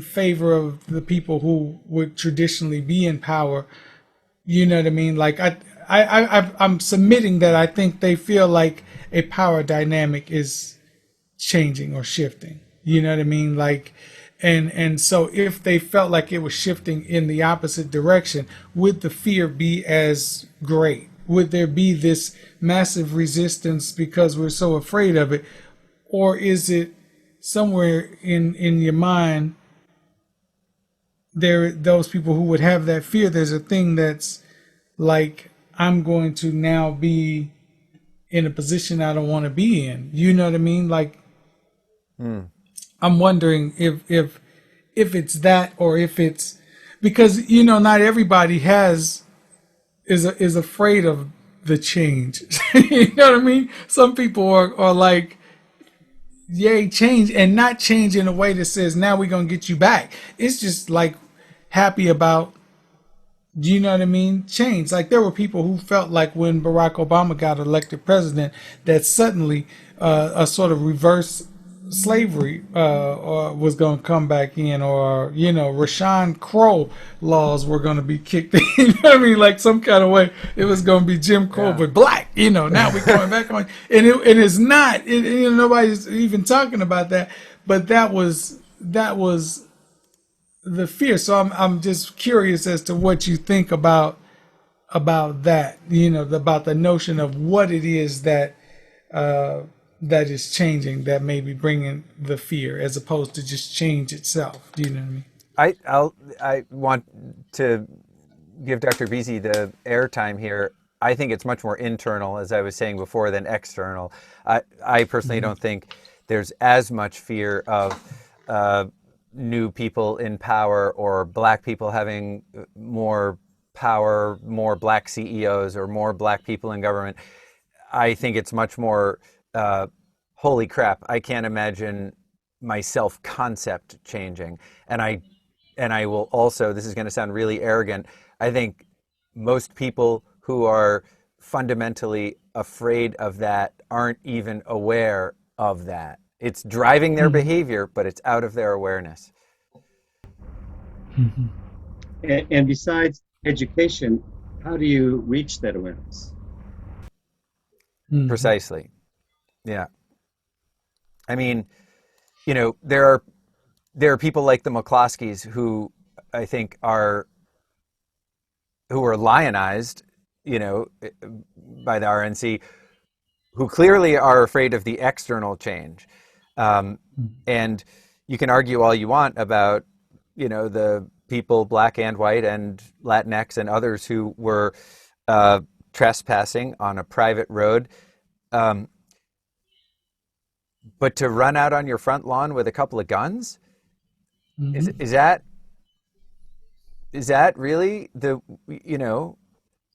favor of the people who would traditionally be in power, you know what I mean? Like I'm submitting that I think they feel like a power dynamic is changing or shifting. You know what I mean? Like, and so if they felt like it was shifting in the opposite direction, would the fear be as great? Would there be this massive resistance because we're so afraid of it? Or is it somewhere in your mind, there those people who would have that fear, there's a thing that's like, I'm going to now be in a position I don't want to be in. You know what I mean? Like, I'm wondering if it's that, or if it's because not everybody is afraid of the change. You know what I mean? Some people are like, yay, change, and not change in a way that says now we're gonna get you back. It's just like happy about, do you know what I mean? Change. Like there were people who felt like when Barack Obama got elected president, that suddenly a sort of reverse slavery was going to come back in, or Rashawn Crow laws were going to be kicked in. You know what I mean? Like some kind of way it was going to be Jim Crow, Yeah. but black. Now we're going back on, and it's not. Nobody's even talking about that. But that was the fear. So I'm just curious as to what you think about that. About the notion of what it is that that is changing, that may be bringing the fear, as opposed to just change itself. Do you know what I mean? I want to give Dr. Vesey the airtime here. I think it's much more internal, as I was saying before, than external. I personally don't think there's as much fear of new people in power, or black people having more power, more black CEOs, or more black people in government. I think it's much more, holy crap, I can't imagine my self-concept changing. And I will also, this is going to sound really arrogant, I think most people who are fundamentally afraid of that aren't even aware of that. It's driving their behavior, but it's out of their awareness. And besides education, how do you reach that awareness? Precisely. Yeah. I mean, there are people like the McCloskeys who I think are who were lionized, you know, by the RNC, who clearly are afraid of the external change. And you can argue all you want about, you know, the people, black and white and Latinx and others who were trespassing on a private road. But to run out on your front lawn with a couple of guns, Mm-hmm. is that really the, you know,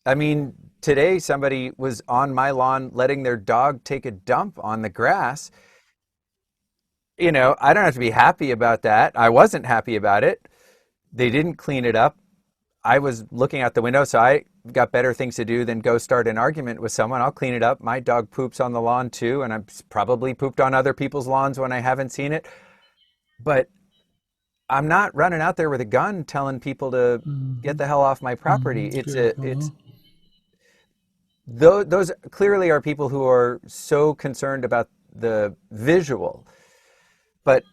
I mean, today somebody was on my lawn letting their dog take a dump on the grass. You know, I don't have to be happy about that. I wasn't happy about it. They didn't clean it up. I was looking out the window, so I got better things to do than go start an argument with someone. I'll clean it up. My dog poops on the lawn too, and I've probably pooped on other people's lawns when I haven't seen it. But I'm not running out there with a gun telling people to Mm-hmm. get the hell off my property. Mm-hmm. Good. Uh-huh. It's those clearly are people who are so concerned about the visual. But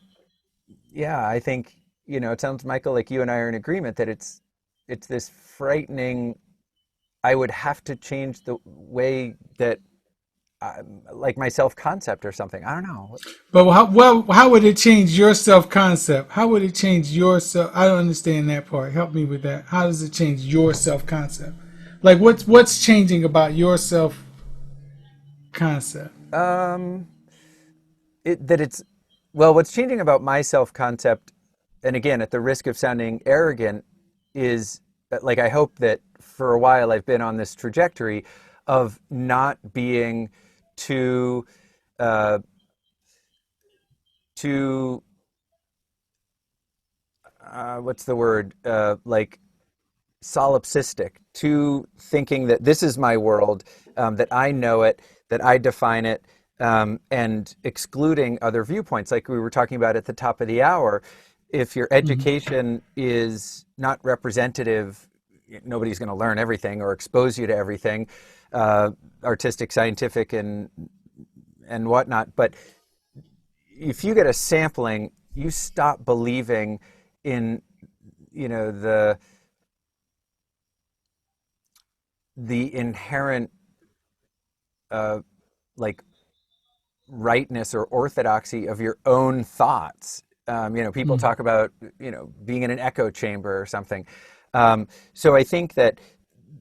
yeah, I think, you know, it sounds, Michael, like you and I are in agreement that it's this frightening. I would have to change the way that like my self-concept or something. I don't know. But how would it change your self concept? How would it change your self? I don't understand that part. Help me with that. How does it change your self concept? Like what's changing about your self concept? Um, that it's, well, what's changing about my self-concept, and again, at the risk of sounding arrogant, is like I hope that for a while I've been on this trajectory of not being too uh, too what's the word, like solipsistic, to thinking that this is my world, that I know it, that I define it, and excluding other viewpoints. Like we were talking about at the top of the hour, if your Mm-hmm. education is not representative, nobody's going to learn everything or expose you to everything, artistic, scientific, and whatnot. But if you get a sampling, you stop believing in, you know, the inherent uh, like rightness or orthodoxy of your own thoughts. You know, people talk about, you know, being in an echo chamber or something. So I think that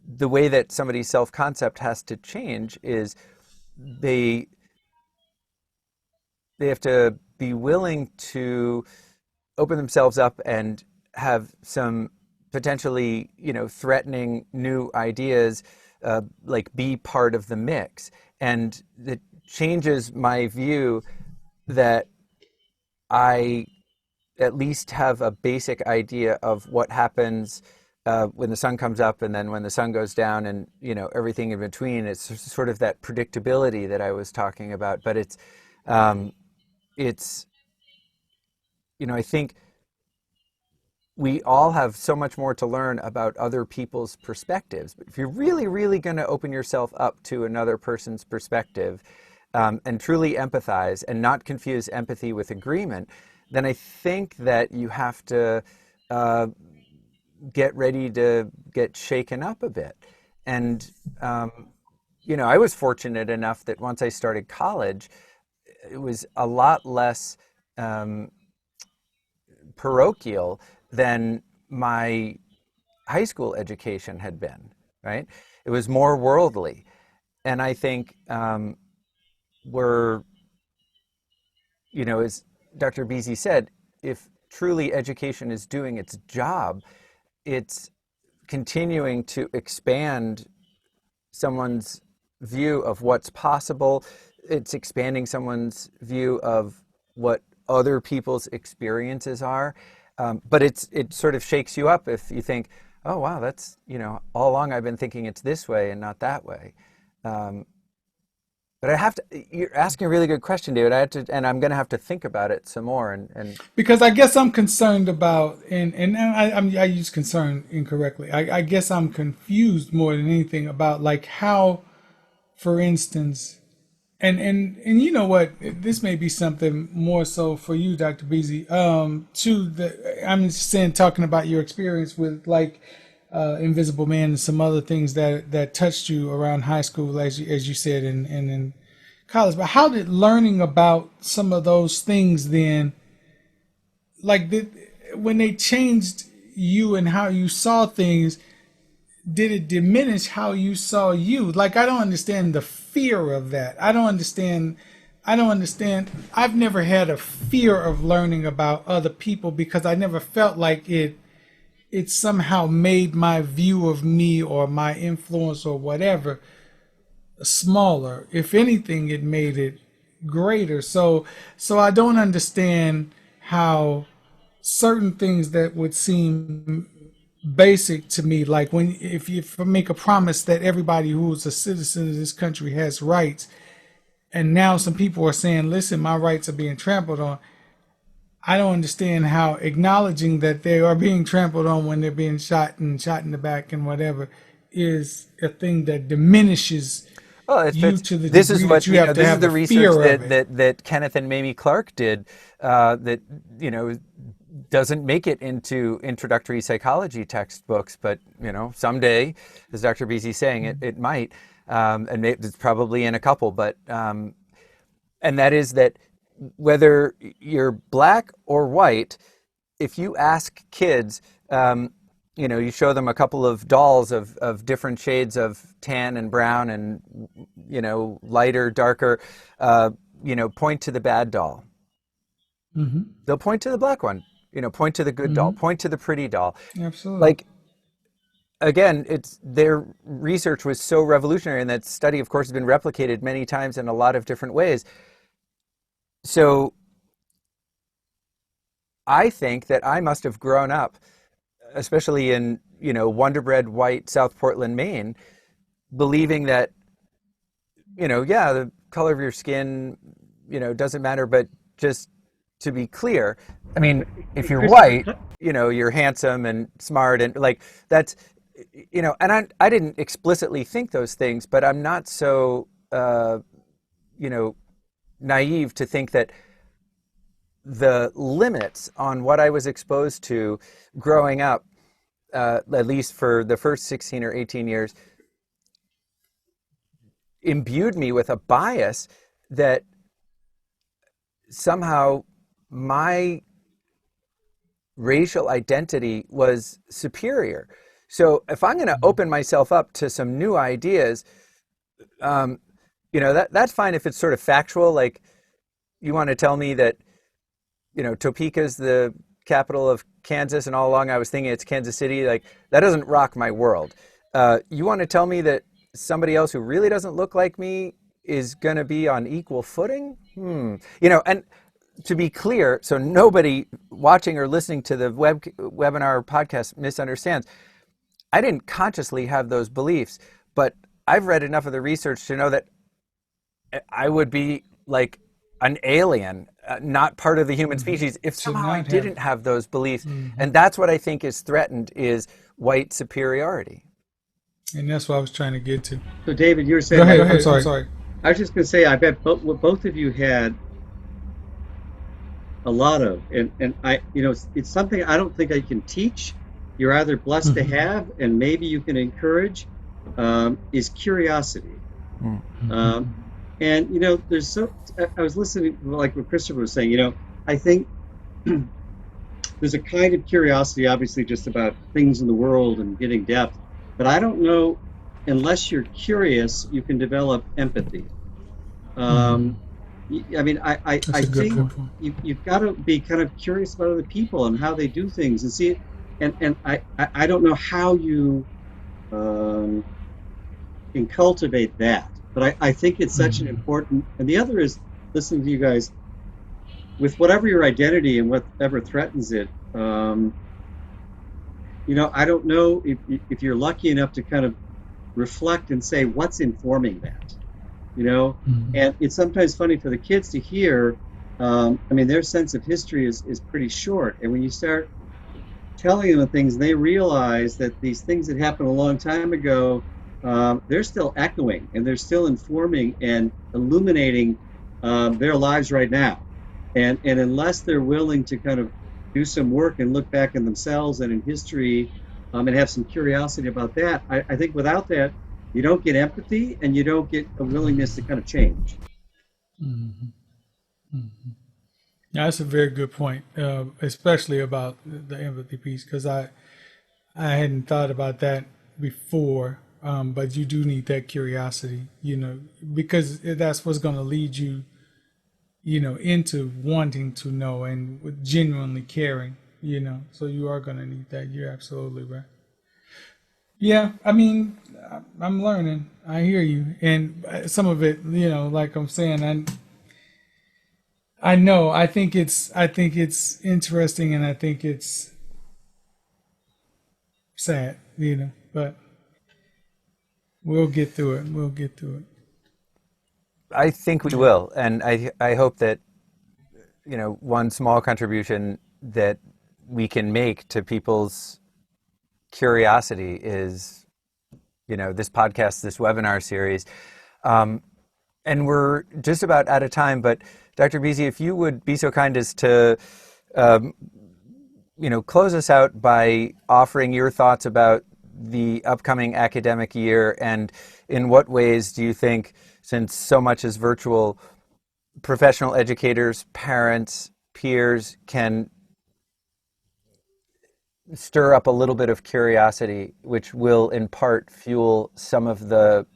the way that somebody's self-concept has to change is they they have to be willing to open themselves up and have some potentially, you know, threatening new ideas, like be part of the mix. And it changes my view that I at least have a basic idea of what happens when the sun comes up and then when the sun goes down, and, you know, everything in between. It's sort of that predictability that I was talking about. But um, it's, you know, I think we all have so much more to learn about other people's perspectives. But if you're really, really going to open yourself up to another person's perspective, and truly empathize and not confuse empathy with agreement, then I think that you have to uh, get ready to get shaken up a bit. And, you know, I was fortunate enough that once I started college, it was a lot less um, parochial than my high school education had been, right? It was more worldly. And I think we're, you know, as Dr. Vesey said, if truly education is doing its job, it's continuing to expand someone's view of what's possible. It's expanding someone's view of what other people's experiences are. But it sort of shakes you up if you think, oh wow, that's, you know, all along I've been thinking it's this way and not that way. Um, but I have to. You're asking a really good question, David. I have to, and I'm going to have to think about it some more. And Because I guess I'm concerned about, and I use concern incorrectly. I guess I'm confused more than anything about like how, for instance, and you know what, this may be something more so for you, Dr. Beasy. To the I'm just saying, talking about your experience with like Invisible Man and some other things that touched you around high school, as you said, and in college. But how did learning about some of those things then, like when they changed you and how you saw things, did it diminish how you saw you? Like, I don't understand the fear of that. I don't understand. I've never had a fear of learning about other people because I never felt like it somehow made my view of me or my influence or whatever smaller. If anything, it made it greater. So I don't understand how certain things that would seem basic to me, like when if I make a promise that everybody who is a citizen of this country has rights, and now some people are saying, listen, my rights are being trampled on. I don't understand how acknowledging that they are being trampled on when they're being shot in the back and whatever is a thing that diminishes you to the this is degree what that you have to this is have the a research fear of it. that Kenneth and Mamie Clark did that doesn't make it into introductory psychology textbooks, but someday, as Dr. Vesey's saying, it might, and it's probably in a couple, but and that is that whether you're black or white, if you ask kids, you show them a couple of dolls of different shades of tan and brown and, lighter, darker, point to the bad doll. Mm-hmm. They'll point to the black one, point to the good doll, point to the pretty doll. Absolutely. Like, again, their research was so revolutionary, and that study, of course, has been replicated many times in a lot of different ways. So I think that I must have grown up, especially in, Wonder Bread white South Portland, Maine, believing that, the color of your skin, doesn't matter, but just to be clear, I mean, if you're white, you're handsome and smart and like that's, and I didn't explicitly think those things, but I'm not so, naive to think that the limits on what I was exposed to growing up, at least for the first 16 or 18 years, imbued me with a bias that somehow my racial identity was superior. So if I'm going to open myself up to some new ideas, that's fine if it's sort of factual. Like, you want to tell me that, Topeka's the capital of Kansas, and all along I was thinking it's Kansas City. Like, that doesn't rock my world. You want to tell me that somebody else who really doesn't look like me is going to be on equal footing? And to be clear, so nobody watching or listening to the webinar podcast misunderstands, I didn't consciously have those beliefs, but I've read enough of the research to know that I would be like an alien, not part of the human species, if somehow I didn't have those beliefs. Mm-hmm. And that's what I think is threatened, is white superiority. And that's what I was trying to get to. So David, you were saying... Go ahead. I'm sorry. I was just going to say, I bet both of you had a lot of, and I, it's something I don't think I can teach. You're either blessed to have, and maybe you can encourage, is curiosity. Mm-hmm. And, there's so, I was listening, like what Christopher was saying, I think there's a kind of curiosity, obviously, just about things in the world and getting depth. But I don't know, unless you're curious, you can develop empathy. I mean, I think you've got to be kind of curious about other people and how they do things and see it. And I don't know how you can cultivate that, but I think it's such an important. And the other is listening to you guys with whatever your identity and whatever threatens it. I don't know if you're lucky enough to kind of reflect and say what's informing that. And it's sometimes funny for the kids to hear. Their sense of history is pretty short, and when you start telling them things, they realize that these things that happened a long time ago, they're still echoing and they're still informing and illuminating their lives right now. And unless they're willing to kind of do some work and look back in themselves and in history and have some curiosity about that. I think without that, you don't get empathy and you don't get a willingness to kind of change. Yeah, that's a very good point, especially about the empathy piece, because I hadn't thought about that before. But you do need that curiosity, because that's what's going to lead you, into wanting to know and with genuinely caring, So you are going to need that. You're absolutely right. Yeah, I mean, I'm learning. I hear you, and some of it, like I'm saying, I know. I think it's interesting, and I think it's sad, but we'll get through it. We'll get through it. I think we will, and I hope that one small contribution that we can make to people's curiosity is this podcast, this webinar series, and we're just about out of time. But Dr. Vesey, if you would be so kind as to close us out by offering your thoughts about the upcoming academic year, and in what ways do you think, since so much is virtual, professional educators, parents, peers can stir up a little bit of curiosity, which will in part fuel some of the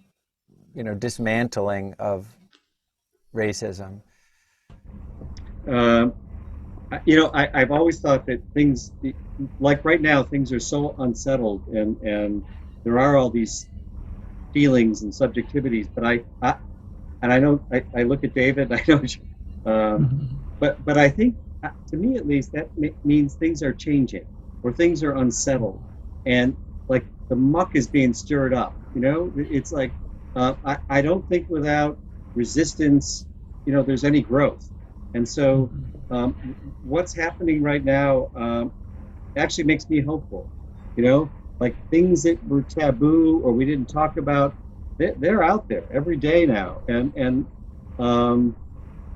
dismantling of racism? I've always thought that things, like right now, things are so unsettled, and there are all these feelings and subjectivities. But I know I look at David. I know, but I think, to me at least, that means things are changing, or things are unsettled, and like the muck is being stirred up. It's like I don't think without resistance, there's any growth, and so. What's happening right now actually makes me hopeful. Like things that were taboo or we didn't talk about, they're out there every day now, and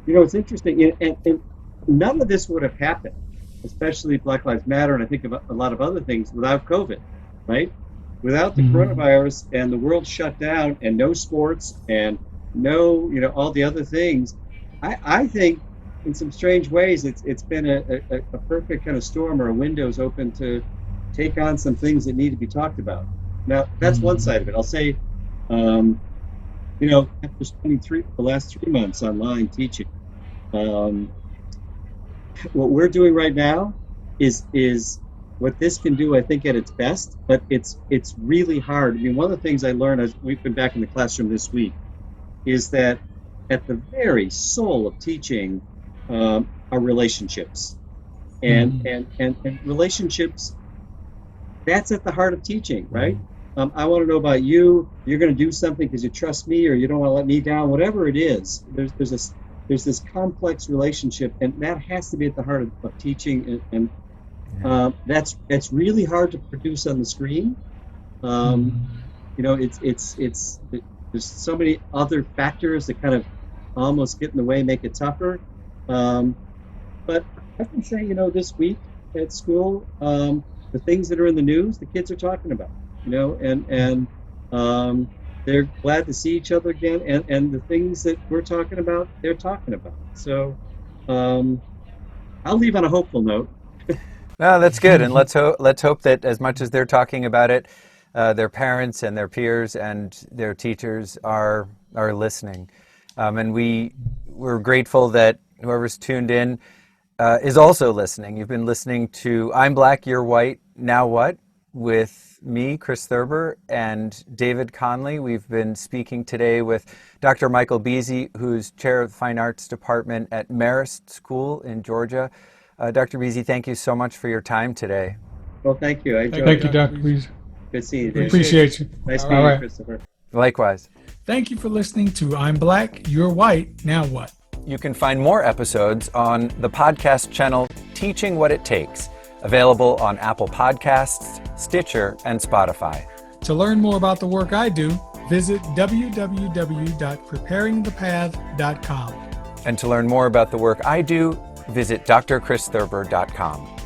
it's interesting. And none of this would have happened, especially Black Lives Matter, and I think about a lot of other things, without COVID, right? Without the coronavirus and the world shut down and no sports and no, all the other things, I think. In some strange ways, it's been a perfect kind of storm, or a window's open to take on some things that need to be talked about. Now, that's one side of it. I'll say, after spending the last 3 months online teaching, what we're doing right now is what this can do, I think, at its best, but it's really hard. I mean, one of the things I learned as we've been back in the classroom this week is that at the very soul of teaching are relationships, and relationships. That's at the heart of teaching, right? I want to know about you. You're going to do something because you trust me, or you don't want to let me down. Whatever it is, there's this complex relationship, and that has to be at the heart of teaching, and that's really hard to produce on the screen. It's there's so many other factors that kind of almost get in the way, make it tougher. But I can say, this week at school, the things that are in the news, the kids are talking about, and they're glad to see each other again. And the things that we're talking about, they're talking about. So I'll leave on a hopeful note. No, that's good. And let's hope that as much as they're talking about it, their parents and their peers and their teachers are listening. And we're grateful that whoever's tuned in is also listening. You've been listening to I'm Black, You're White, Now What? With me, Chris Thurber, and David Conley. We've been speaking today with Dr. Michael Vesey, who's chair of the Fine Arts Department at Marist School in Georgia. Dr. Vesey, thank you so much for your time today. Well, thank you. I enjoyed Thank you, Dr. Vesey. Good seeing you, Dave. Appreciate you. Nice meeting you, Christopher. Likewise. Thank you for listening to I'm Black, You're White, Now What? You can find more episodes on the podcast channel Teaching What It Takes, available on Apple Podcasts, Stitcher, and Spotify. To learn more about the work I do, visit www.preparingthepath.com. And to learn more about the work I do, visit drchristhurber.com.